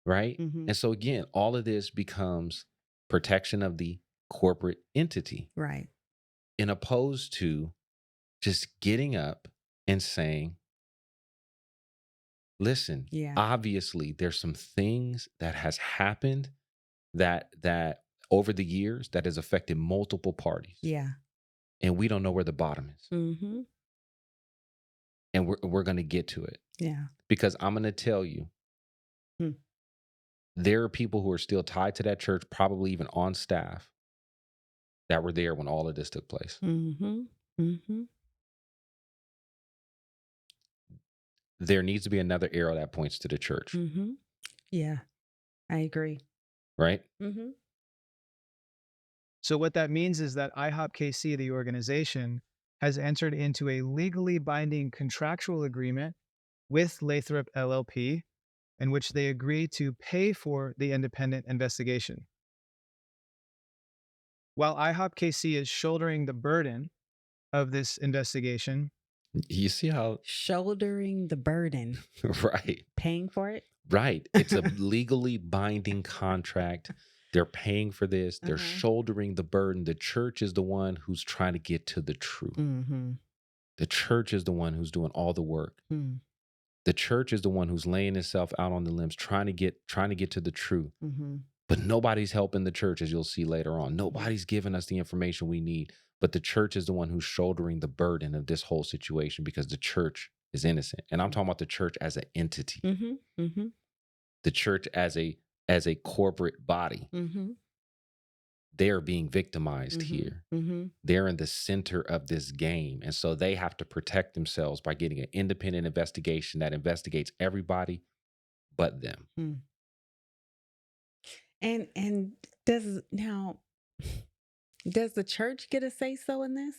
Speaker 1: Right.
Speaker 2: Mm-hmm.
Speaker 1: And so again, all of this becomes protection of the corporate entity,
Speaker 2: Right.
Speaker 1: in opposed to just getting up and saying, listen,
Speaker 2: Yeah.
Speaker 1: obviously there's some things that has happened that over the years that has affected multiple parties.
Speaker 2: Yeah.
Speaker 1: And we don't know where the bottom is.
Speaker 2: Mm-hmm.
Speaker 1: and we're going to get to it
Speaker 2: Yeah.
Speaker 1: because I'm going to tell you
Speaker 2: Mm.
Speaker 1: there are people who are still tied to that church, probably even on staff, that were there when all of this took place.
Speaker 2: Mhm. Mhm.
Speaker 1: There needs to be another arrow that points to the church,
Speaker 2: Mhm. Yeah, I agree.
Speaker 1: right?
Speaker 2: Mhm.
Speaker 3: So what that means is that IHOPKC, the organization, has entered into a legally binding contractual agreement with Lathrop LLP in which they agree to pay for the independent investigation. While IHOPKC is shouldering the burden of this investigation,
Speaker 1: You see how
Speaker 2: Shouldering the burden,
Speaker 1: right.
Speaker 2: paying for it.
Speaker 1: Right. It's a legally binding contract. They're paying for this. They're
Speaker 2: Uh-huh.
Speaker 1: shouldering the burden. The church is the one who's trying to get to the truth.
Speaker 2: Mhm.
Speaker 1: The church is the one who's doing all the work.
Speaker 2: Mm.
Speaker 1: The church is the one who's laying itself out on the limbs, trying to get to the truth.
Speaker 2: Mhm.
Speaker 1: But nobody's helping the church, as you'll see later on.
Speaker 2: Mm.
Speaker 1: Nobody's giving us the information we need. But the church is the one who's shouldering the burden of this whole situation because the church is innocent. And I'm talking about the church as an entity,
Speaker 2: Mhm. Mhm.
Speaker 1: the church as a corporate body.
Speaker 2: Mhm.
Speaker 1: They're being victimized
Speaker 2: Mhm.
Speaker 1: here.
Speaker 2: Mhm.
Speaker 1: They're in the center of this game. And so they have to protect themselves by getting an independent investigation that investigates everybody but them.
Speaker 2: Mm. And does the church get a say so in this?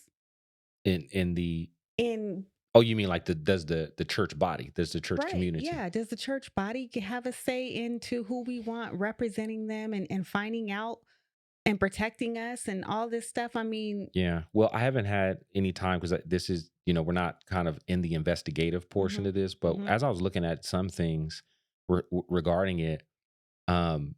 Speaker 1: In the
Speaker 2: In
Speaker 1: Oh, you mean like does the church body, does the church
Speaker 2: Right.
Speaker 1: community?
Speaker 2: Yeah. Does the church body have a say into who we want representing them and finding out and protecting us and all this stuff? I mean,
Speaker 1: Yeah. Well, I haven't had any time because this is, we're not kind of in the investigative portion
Speaker 2: mhm,
Speaker 1: of this. But
Speaker 2: mhm,
Speaker 1: as I was looking at some things regarding it, um,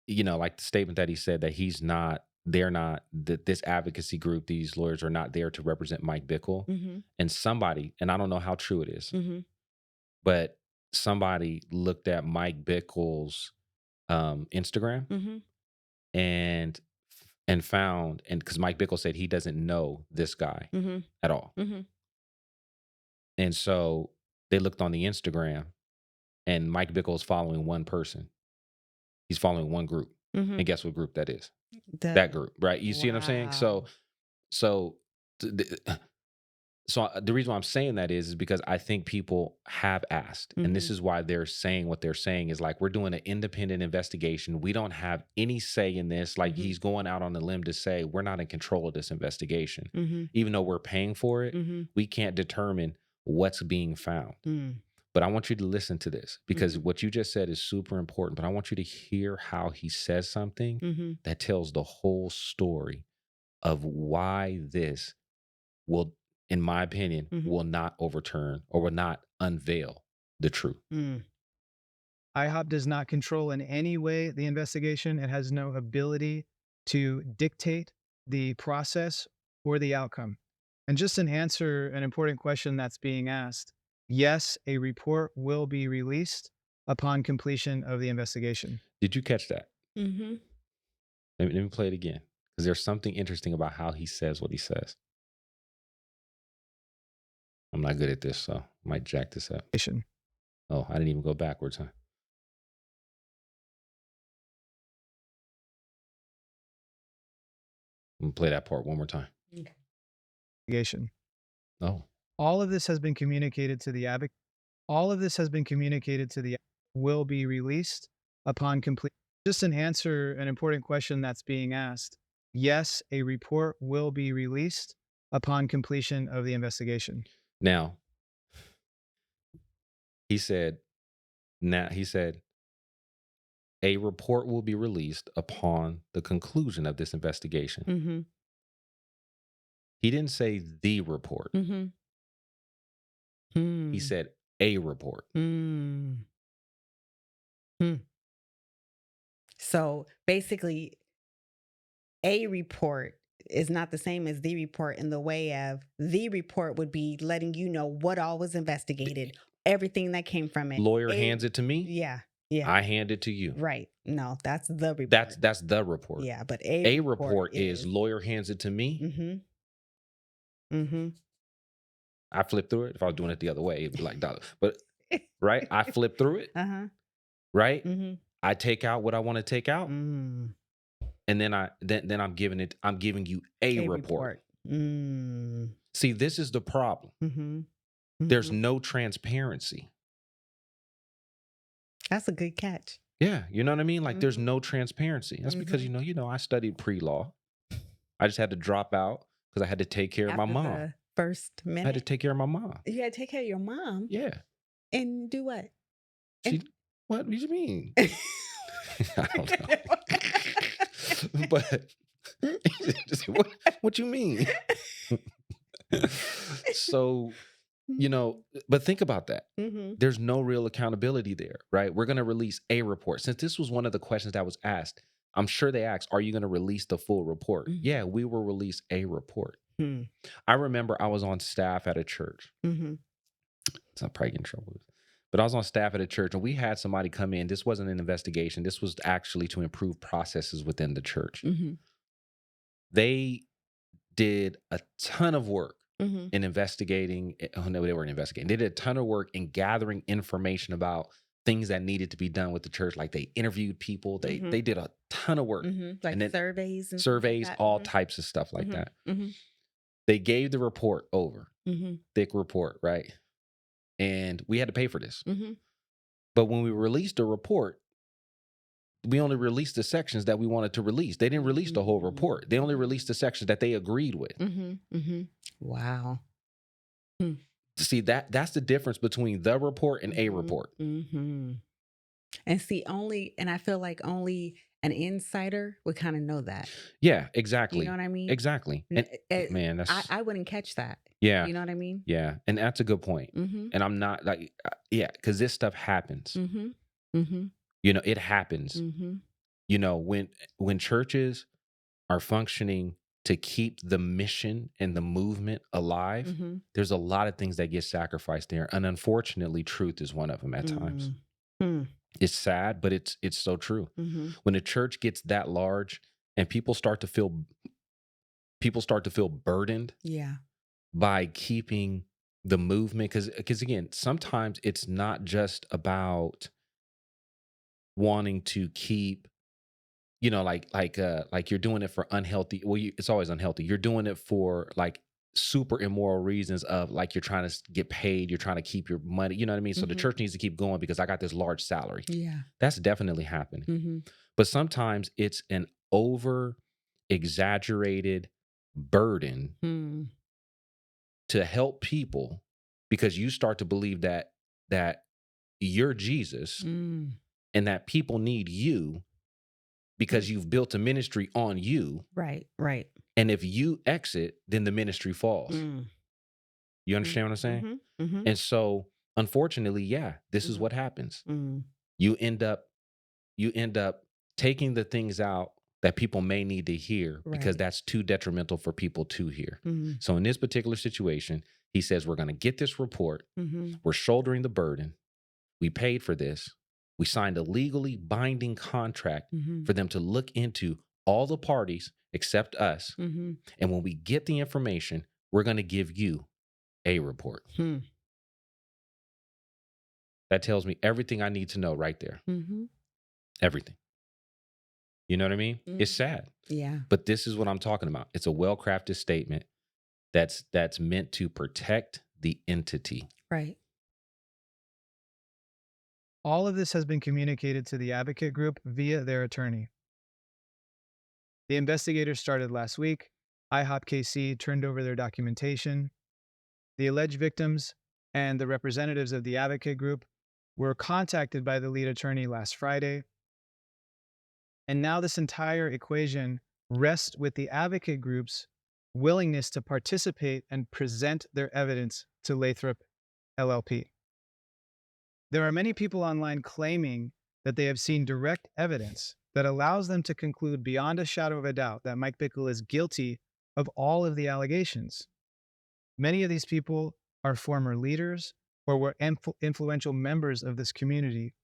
Speaker 1: like the statement that he said that they're not, that this advocacy group, these lawyers are not there to represent Mike Bickle.
Speaker 2: mhm,
Speaker 1: And somebody, and I don't know how true it is,
Speaker 2: mhm,
Speaker 1: but somebody looked at Mike Bickle's Instagram
Speaker 2: mhm,
Speaker 1: and found, and because Mike Bickle said he doesn't know this guy
Speaker 2: mhm,
Speaker 1: at all.
Speaker 2: mhm,
Speaker 1: And so they looked on the Instagram and Mike Bickle is following one person. He's following one group.
Speaker 2: mhm.
Speaker 1: And guess what group that is? That
Speaker 2: The
Speaker 1: group, right? You see what I'm saying? So
Speaker 2: Wow.
Speaker 1: so th- th- the reason why I'm saying that is because I think people have asked, and this
Speaker 2: Mhm,
Speaker 1: is why they're saying what they're saying is like we're doing an independent investigation. We don't have any say in this. Like
Speaker 2: mhm,
Speaker 1: he's going out on a limb to say we're not in control of this investigation,
Speaker 2: mhm,
Speaker 1: even though we're paying for it.
Speaker 2: mhm,
Speaker 1: We can't determine what's being found.
Speaker 2: mm,
Speaker 1: But I want you to listen to this because
Speaker 2: mhm,
Speaker 1: what you just said is super important. But I want you to hear how he says something
Speaker 2: mhm,
Speaker 1: that tells the whole story of why this will, in my opinion,
Speaker 2: mhm,
Speaker 1: will not overturn or will not unveil the truth.
Speaker 2: mm,
Speaker 3: IHOP does not control in any way the investigation. It has no ability to dictate the process or the outcome. And just an answer, an important question that's being asked, yes, a report will be released upon completion of the investigation.
Speaker 1: Did you catch that?
Speaker 2: mhm.
Speaker 1: Let me play it again because there's something interesting about how he says what he says. I'm not good at this, so I might jack this up. Oh, I didn't even go backwards, huh? I'm gonna play that part one more time.
Speaker 3: Investigation.
Speaker 1: Oh,
Speaker 3: All of this has been communicated to the advocate. All of this has been communicated to the will be released upon complete. Just an answer, an important question that's being asked. Yes, a report will be released upon completion of the investigation.
Speaker 1: now he said. Now he said a report will be released upon the conclusion of this investigation.
Speaker 2: Mhm,
Speaker 1: He didn't say the report.
Speaker 2: mhm,
Speaker 1: He
Speaker 2: mm,
Speaker 1: said a report.
Speaker 2: mm, mm. So basically, a report is not the same as the report in the way of the report would be letting you know what all was investigated, everything that came from it.
Speaker 1: Lawyer
Speaker 2: A
Speaker 1: hands it to me.
Speaker 2: Yeah, yeah,
Speaker 1: I hand it to you.
Speaker 2: right. No, that's the
Speaker 1: That's
Speaker 2: report.
Speaker 1: that's the report.
Speaker 2: Yeah, but a
Speaker 1: A
Speaker 2: report
Speaker 1: report is
Speaker 2: is
Speaker 1: lawyer hands it to me.
Speaker 2: mhm, mhm,
Speaker 1: I flip through it. If I was doing it the other way, it'd be like dollar. But right, I flip through it.
Speaker 2: Uh-huh.
Speaker 1: Right,
Speaker 2: Mm-hmm.
Speaker 1: I take out what I want to take out,
Speaker 2: Mm.
Speaker 1: and then I'm giving it. I'm giving you a
Speaker 2: A
Speaker 1: report.
Speaker 2: report. Mm.
Speaker 1: See, this is the problem.
Speaker 2: Mm-hmm.
Speaker 1: There's
Speaker 2: Mm-hmm.
Speaker 1: no transparency.
Speaker 2: That's a good catch.
Speaker 1: Yeah, you know what I mean? Like there's
Speaker 2: Mhm.
Speaker 1: no transparency. That's because I studied pre-law. I just had to drop out because I had to take care of my
Speaker 2: After
Speaker 1: mom.
Speaker 2: the first
Speaker 1: I had to
Speaker 2: minute,
Speaker 1: take care of my mom.
Speaker 2: you had to take care of your mom
Speaker 1: Yeah.
Speaker 2: and do what?
Speaker 1: She what do you mean? I don't know. But what you mean? So, but think about that.
Speaker 2: Mm-hmm.
Speaker 1: There's no real accountability there, right? We're going to release a report. Since this was one of the questions that was asked, I'm sure they asked, are you going to release the full report?
Speaker 2: Mhm.
Speaker 1: Yeah, we will release a report.
Speaker 2: Hmm.
Speaker 1: I remember I was on staff at a church.
Speaker 2: Mm-hmm.
Speaker 1: So I'm probably getting in trouble with it. But I was on staff at a church and we had somebody come in. This wasn't an investigation. This was actually to improve processes within the church.
Speaker 2: Mm-hmm.
Speaker 1: They did a ton of work
Speaker 2: Mm-hmm.
Speaker 1: in investigating. Oh, no, they weren't investigating. They did a ton of work in gathering information about things that needed to be done with the church. Like they interviewed people. They did a ton of work.
Speaker 2: Mm-hmm. Like
Speaker 1: And then
Speaker 2: surveys and
Speaker 1: surveys,
Speaker 2: stuff like
Speaker 1: all
Speaker 2: that.
Speaker 1: types of stuff like that.
Speaker 2: Mm-hmm.
Speaker 1: They gave the report over.
Speaker 2: Mm-hmm.
Speaker 1: Thick report, right? And we had to pay for this.
Speaker 2: Mm-hmm.
Speaker 1: But when we released the report, we only released the sections that we wanted to release. They didn't release the whole report. They only released the sections that they agreed with.
Speaker 2: Mm-hmm. Mm-hmm. Wow.
Speaker 1: See, that's the difference between the report and a report.
Speaker 2: Mm-hmm. And see, and I feel like only an insider would kind of know that.
Speaker 1: Yeah, exactly.
Speaker 2: You know what I mean?
Speaker 1: Exactly. And man, that's
Speaker 2: I wouldn't catch that.
Speaker 1: yeah.
Speaker 2: You know what I mean?
Speaker 1: Yeah, and that's a good point.
Speaker 2: Mm-hmm.
Speaker 1: And I'm not like because this stuff happens.
Speaker 2: Mm-hmm. Mm-hmm.
Speaker 1: It happens.
Speaker 2: Mm-hmm.
Speaker 1: When churches are functioning to keep the mission and the movement alive,
Speaker 2: Mm-hmm.
Speaker 1: there's a lot of things that get sacrificed there. And unfortunately, truth is one of them at times.
Speaker 2: Mm-hmm.
Speaker 1: It's sad, but it's so true.
Speaker 2: Mm-hmm.
Speaker 1: When a church gets that large and people start to feel burdened
Speaker 2: Yeah.
Speaker 1: by keeping the movement, because again, sometimes it's not just about wanting to keep, like you're doing it for unhealthy. Well, it's always unhealthy. You're doing it for like super immoral reasons of like you're trying to get paid, you're trying to keep your money. You know what I mean? So the church needs to keep going because I got this large salary.
Speaker 2: Yeah.
Speaker 1: That's definitely happening.
Speaker 2: Mm-hmm.
Speaker 1: But sometimes it's an over exaggerated burden to help people because you start to believe that you're Jesus and that people need you because you've built a ministry on you.
Speaker 2: Right. Right.
Speaker 1: And if you exit, then the ministry falls. You understand what I'm saying?
Speaker 2: Mm-hmm. Mm-hmm.
Speaker 1: And so, unfortunately, yeah, this is what happens. You end up taking the things out that people may need to hear because
Speaker 2: Right.
Speaker 1: that's too detrimental for people to hear.
Speaker 2: Mm-hmm.
Speaker 1: So in this particular situation, he says, we're going to get this report.
Speaker 2: Mm-hmm.
Speaker 1: We're shouldering the burden. We paid for this. We signed a legally binding contract for them to look into all the parties except us.
Speaker 2: Mm-hmm.
Speaker 1: And when we get the information, we're going to give you a report. That tells me everything I need to know right there.
Speaker 2: Mm-hmm.
Speaker 1: Everything. You know what I mean? It's sad.
Speaker 2: Yeah.
Speaker 1: But this is what I'm talking about. It's a well-crafted statement that's meant to protect the entity.
Speaker 2: Right.
Speaker 3: All of this has been communicated to the advocate group via their attorney. The investigators started last week. IHOPKC turned over their documentation. The alleged victims and the representatives of the advocate group were contacted by the lead attorney last Friday. And now this entire equation rests with the advocate group's willingness to participate and present their evidence to Lathrop LLP. There are many people online claiming that they have seen direct evidence that allows them to conclude beyond a shadow of a doubt that Mike Bickle is guilty of all of the allegations. Many of these people are former leaders or were influential members of this community,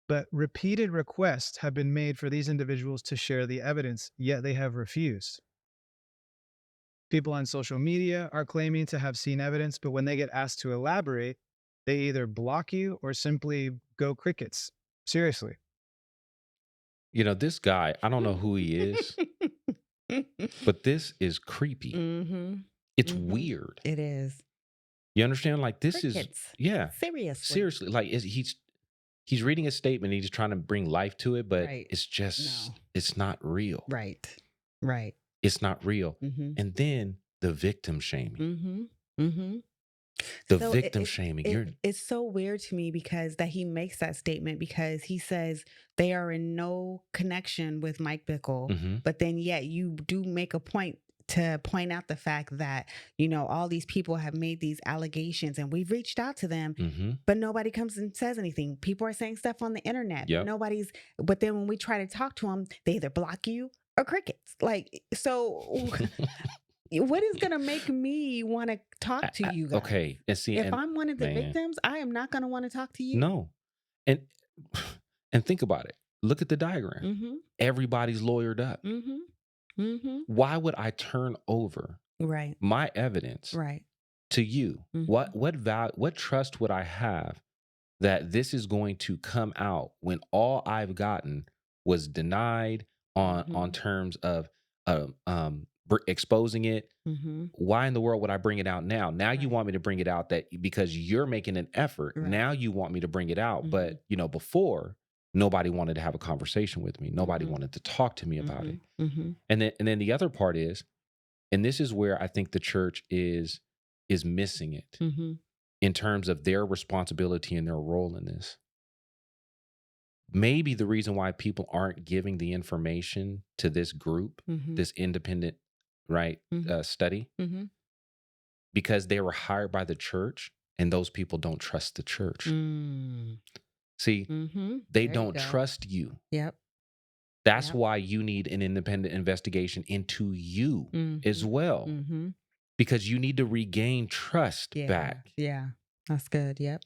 Speaker 3: but repeated requests have been made for these individuals to share the evidence, yet they have refused. People on social media are claiming to have seen evidence, but when they get asked to elaborate, they either block you or simply go crickets. Seriously.
Speaker 1: This guy, I don't know who he is, but this is creepy.
Speaker 2: Mm-hmm.
Speaker 1: It's
Speaker 2: Mm-hmm.
Speaker 1: weird.
Speaker 2: It is.
Speaker 1: You understand? Like this is,
Speaker 2: Crickets.
Speaker 1: yeah,
Speaker 2: Seriously.
Speaker 1: seriously. Like he's reading a statement, he's trying to bring life to it, but
Speaker 2: Right.
Speaker 1: it's just
Speaker 2: No.
Speaker 1: it's not real.
Speaker 2: Right. Right.
Speaker 1: It's not real.
Speaker 2: Mm-hmm.
Speaker 1: And then the victim shaming.
Speaker 2: Mm-hmm. Mm-hmm.
Speaker 1: The
Speaker 2: So
Speaker 1: victim shaming.
Speaker 2: it's so weird to me because that he makes that statement because he says they are in no connection with Mike Bickle,
Speaker 1: Mhm.
Speaker 2: but then yet you do make a point to point out the fact that all these people have made these allegations and we've reached out to them,
Speaker 1: Mhm.
Speaker 2: but nobody comes and says anything. People are saying stuff on the internet,
Speaker 1: Yep.
Speaker 2: but then when we try to talk to them, they either block you or crickets. Like, so what is going to make me want to talk to you guys?
Speaker 1: Okay. And see,
Speaker 2: If I'm one of the
Speaker 1: man,
Speaker 2: victims, I am not going to want to talk to you.
Speaker 1: no. And and think about it. Look at the diagram.
Speaker 2: Mm-hmm.
Speaker 1: Everybody's lawyered up.
Speaker 2: Mm-hmm. Mm-hmm.
Speaker 1: Why would I turn over
Speaker 2: Right.
Speaker 1: my evidence
Speaker 2: Right.
Speaker 1: to you?
Speaker 2: Mhm.
Speaker 1: What trust would I have that this is going to come out when all I've gotten was denied on
Speaker 2: Mhm.
Speaker 1: terms of exposing it?
Speaker 2: Mm-hmm.
Speaker 1: Why in the world would I bring it out now? Now you
Speaker 2: Right.
Speaker 1: want me to bring it out that because you're making an effort.
Speaker 2: Right.
Speaker 1: Now you want me to bring it out.
Speaker 2: Mhm.
Speaker 1: But before, nobody wanted to have a conversation with me. Nobody
Speaker 2: Mhm.
Speaker 1: wanted to talk to me about it.
Speaker 2: Mm-hmm.
Speaker 1: And then the other part is, and this is where I think the church is missing it
Speaker 2: Mm-hmm.
Speaker 1: in terms of their responsibility and their role in this. Maybe the reason why people aren't giving the information to this group,
Speaker 2: Mm-hmm.
Speaker 1: this independent, right,
Speaker 2: Mhm.
Speaker 1: study,
Speaker 2: Mm-hmm.
Speaker 1: because they were hired by the church and those people don't trust the church. See,
Speaker 2: Mm-hmm.
Speaker 1: they
Speaker 2: There you
Speaker 1: don't
Speaker 2: go.
Speaker 1: trust you.
Speaker 2: Yep.
Speaker 1: That's
Speaker 2: Yep.
Speaker 1: why you need an independent investigation into you as
Speaker 2: Mm-hmm.
Speaker 1: well,
Speaker 2: Mm-hmm.
Speaker 1: because you need to regain trust
Speaker 2: Yeah.
Speaker 1: back.
Speaker 2: Yeah. That's good. Yep.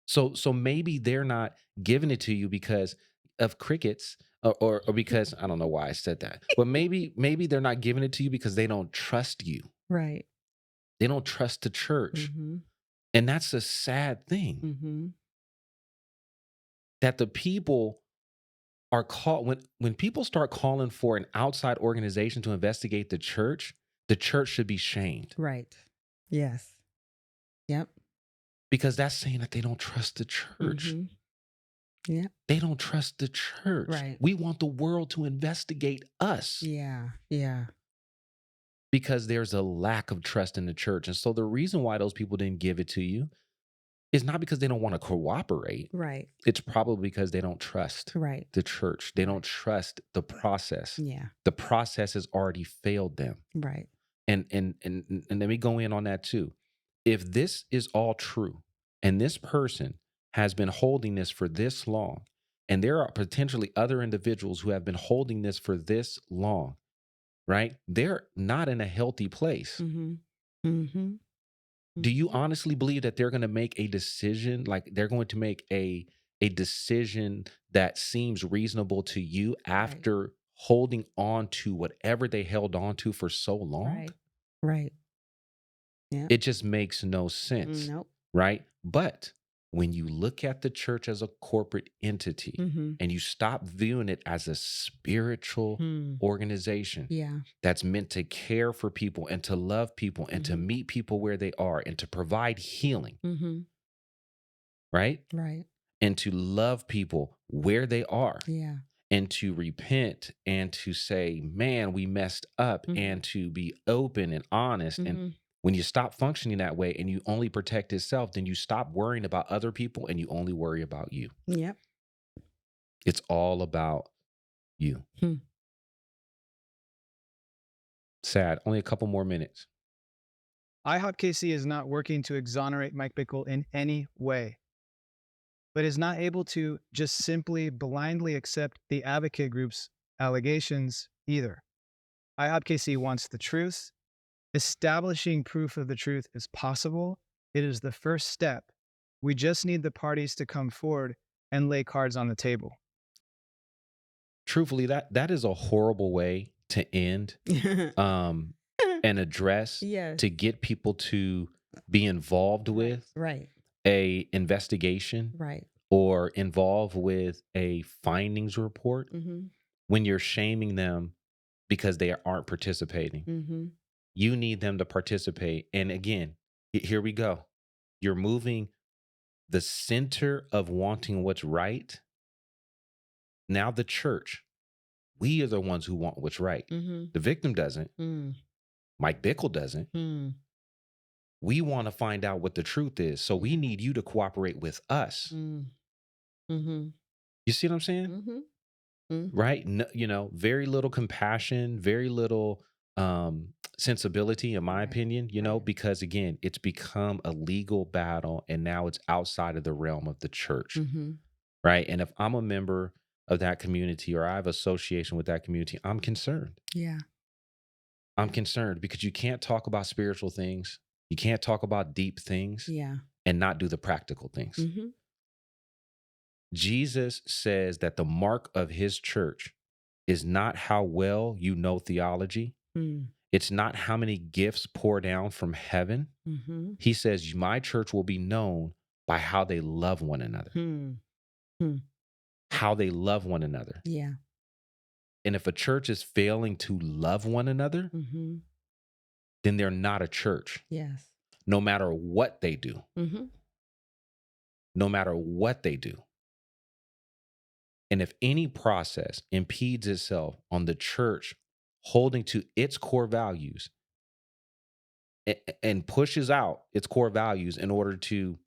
Speaker 1: So maybe they're not giving it to you because of crickets, or because I don't know why I said that, but maybe they're not giving it to you because they don't trust you.
Speaker 2: Right.
Speaker 1: They don't trust the church,
Speaker 2: Mm-hmm.
Speaker 1: and that's a sad thing
Speaker 2: Mm-hmm.
Speaker 1: that the people are called when people start calling for an outside organization to investigate the church should be shamed,
Speaker 2: Right. Yes. Yep.
Speaker 1: because that's saying that they don't trust the church.
Speaker 2: Mm-hmm. Yep.
Speaker 1: They don't trust the church.
Speaker 2: Right.
Speaker 1: We want the world to investigate us
Speaker 2: Yeah. Yeah.
Speaker 1: because there's a lack of trust in the church. And so the reason why those people didn't give it to you is not because they don't want to cooperate.
Speaker 2: Right.
Speaker 1: It's probably because they don't trust
Speaker 2: Right.
Speaker 1: the church. They don't trust the process.
Speaker 2: Yeah.
Speaker 1: The process has already failed them.
Speaker 2: Right.
Speaker 1: And let me go in on that too. If this is all true and this person has been holding this for this long, and there are potentially other individuals who have been holding this for this long, right? They're not in a healthy place.
Speaker 2: Mm-hmm. Mm-hmm.
Speaker 1: Do you honestly believe that they're going to make a decision, like they're going to make a decision that seems reasonable to you after holding on to whatever they held on to for so long?
Speaker 2: Right. Right. Yeah.
Speaker 1: It just makes no sense,
Speaker 2: Nope.
Speaker 1: right? But when you look at the church as a corporate entity
Speaker 2: Mm-hmm.
Speaker 1: and you stop viewing it as a spiritual organization
Speaker 2: Yeah.
Speaker 1: that's meant to care for people and to love people and to meet people where they are and to provide healing,
Speaker 2: Mm-hmm.
Speaker 1: right?
Speaker 2: Right.
Speaker 1: And to love people where they are,
Speaker 2: Yeah.
Speaker 1: and to repent and to say, man, we messed up, and to be open and honest. And when you stop functioning that way and you only protect yourself, then you stop worrying about other people and you only worry about you.
Speaker 2: Yep.
Speaker 1: It's all about you. Sad. Only a couple more minutes.
Speaker 3: IHOPKC is not working to exonerate Mike Bickle in any way, but is not able to just simply blindly accept the advocate group's allegations either. IHOPKC wants the truth. Establishing proof of the truth is possible. It is the first step. We just need the parties to come forward and lay cards on the table.
Speaker 1: Truthfully, that is a horrible way to end. And and address
Speaker 2: Yes.
Speaker 1: to get people to be involved with
Speaker 2: Right.
Speaker 1: a investigation
Speaker 2: Right.
Speaker 1: or involved with a findings report
Speaker 2: Mm-hmm.
Speaker 1: when you're shaming them because they aren't participating.
Speaker 2: Mm-hmm.
Speaker 1: You need them to participate. And again, here we go. You're moving the center of wanting what's right. Now the church, we are the ones who want what's right.
Speaker 2: Mm-hmm.
Speaker 1: The victim doesn't.
Speaker 2: Mm.
Speaker 1: Mike Bickle doesn't.
Speaker 2: Mm.
Speaker 1: We want to find out what the truth is. So we need you to cooperate with us.
Speaker 2: Mm. Mm-hmm.
Speaker 1: You see what I'm saying?
Speaker 2: Mm-hmm. Mm-hmm.
Speaker 1: Right? No, very little compassion, very little sensibility, in my
Speaker 2: Right.
Speaker 1: opinion,
Speaker 2: Right.
Speaker 1: because again, it's become a legal battle and now it's outside of the realm of the church.
Speaker 2: Mm-hmm.
Speaker 1: Right. And if I'm a member of that community or I have association with that community, I'm concerned.
Speaker 2: Yeah.
Speaker 1: I'm concerned because you can't talk about spiritual things. You can't talk about deep things
Speaker 2: Yeah.
Speaker 1: and not do the practical things.
Speaker 2: Mm-hmm.
Speaker 1: Jesus says that the mark of his church is not how well you know theology.
Speaker 2: Mm.
Speaker 1: It's not how many gifts pour down from heaven.
Speaker 2: Mm-hmm.
Speaker 1: He says, my church will be known by how they love one another, how they love one another.
Speaker 2: Yeah.
Speaker 1: And if a church is failing to love one another,
Speaker 2: Mm-hmm.
Speaker 1: then they're not a church,
Speaker 2: Yes.
Speaker 1: no matter what they do,
Speaker 2: Mm-hmm.
Speaker 1: no matter what they do. And if any process impedes itself on the church holding to its core values and pushes out its core values in order to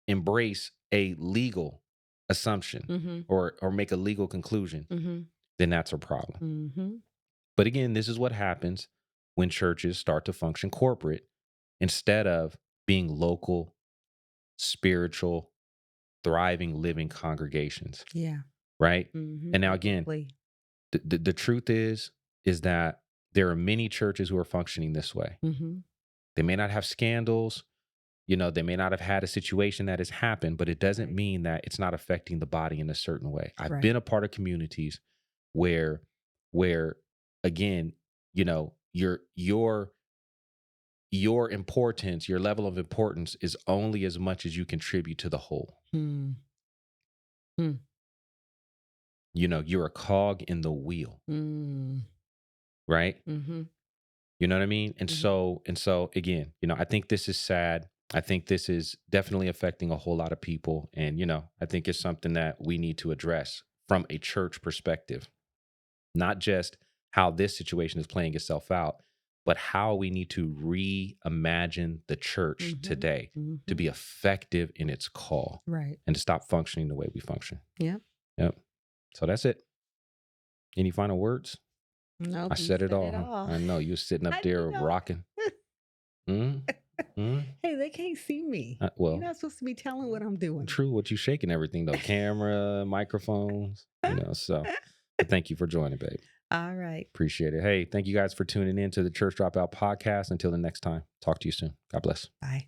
Speaker 1: embrace a legal assumption
Speaker 2: Mm-hmm.
Speaker 1: or make a legal conclusion,
Speaker 2: Mm-hmm.
Speaker 1: then that's a problem.
Speaker 2: Mm-hmm.
Speaker 1: But again, this is what happens when churches start to function corporate instead of being local, spiritual, thriving, living congregations,
Speaker 2: Yeah.
Speaker 1: right?
Speaker 2: Mm-hmm.
Speaker 1: And now again,
Speaker 2: Biblically.
Speaker 1: the truth is that there are many churches who are functioning this way.
Speaker 2: Mm-hmm.
Speaker 1: They may not have scandals, they may not have had a situation that has happened, but it doesn't
Speaker 2: Right.
Speaker 1: mean that it's not affecting the body in a certain way. I've
Speaker 2: Right.
Speaker 1: been a part of communities where again, your importance, your level of importance is only as much as you contribute to the whole.
Speaker 2: Mm. Mm.
Speaker 1: You're a cog in the wheel,
Speaker 2: Mm.
Speaker 1: right?
Speaker 2: Mm-hmm.
Speaker 1: You know what I mean? And
Speaker 2: Mm-hmm.
Speaker 1: so again, I think this is sad. I think this is definitely affecting a whole lot of people. And, I think it's something that we need to address from a church perspective, not just how this situation is playing itself out, but how we need to reimagine the church
Speaker 2: Mm-hmm.
Speaker 1: today
Speaker 2: Mm-hmm.
Speaker 1: to be effective in its call
Speaker 2: Right.
Speaker 1: and to stop functioning the way we function.
Speaker 2: Yep.
Speaker 1: Yep. So that's it. Any final words?
Speaker 2: Nope.
Speaker 1: I
Speaker 2: You
Speaker 1: said it all.
Speaker 2: it
Speaker 1: Huh?
Speaker 2: all.
Speaker 1: I know you were sitting up
Speaker 2: I
Speaker 1: there
Speaker 2: know.
Speaker 1: rocking. Mm? Mm?
Speaker 2: Hey, they can't see me.
Speaker 1: Well,
Speaker 2: You're not supposed to be telling what I'm doing.
Speaker 1: true. What you shaking everything though? Camera, microphones. So but thank you for joining, babe.
Speaker 2: All right.
Speaker 1: Appreciate it. Hey, thank you guys for tuning in to the Church Dropout podcast. Until the next time, talk to you soon. God bless.
Speaker 2: Bye.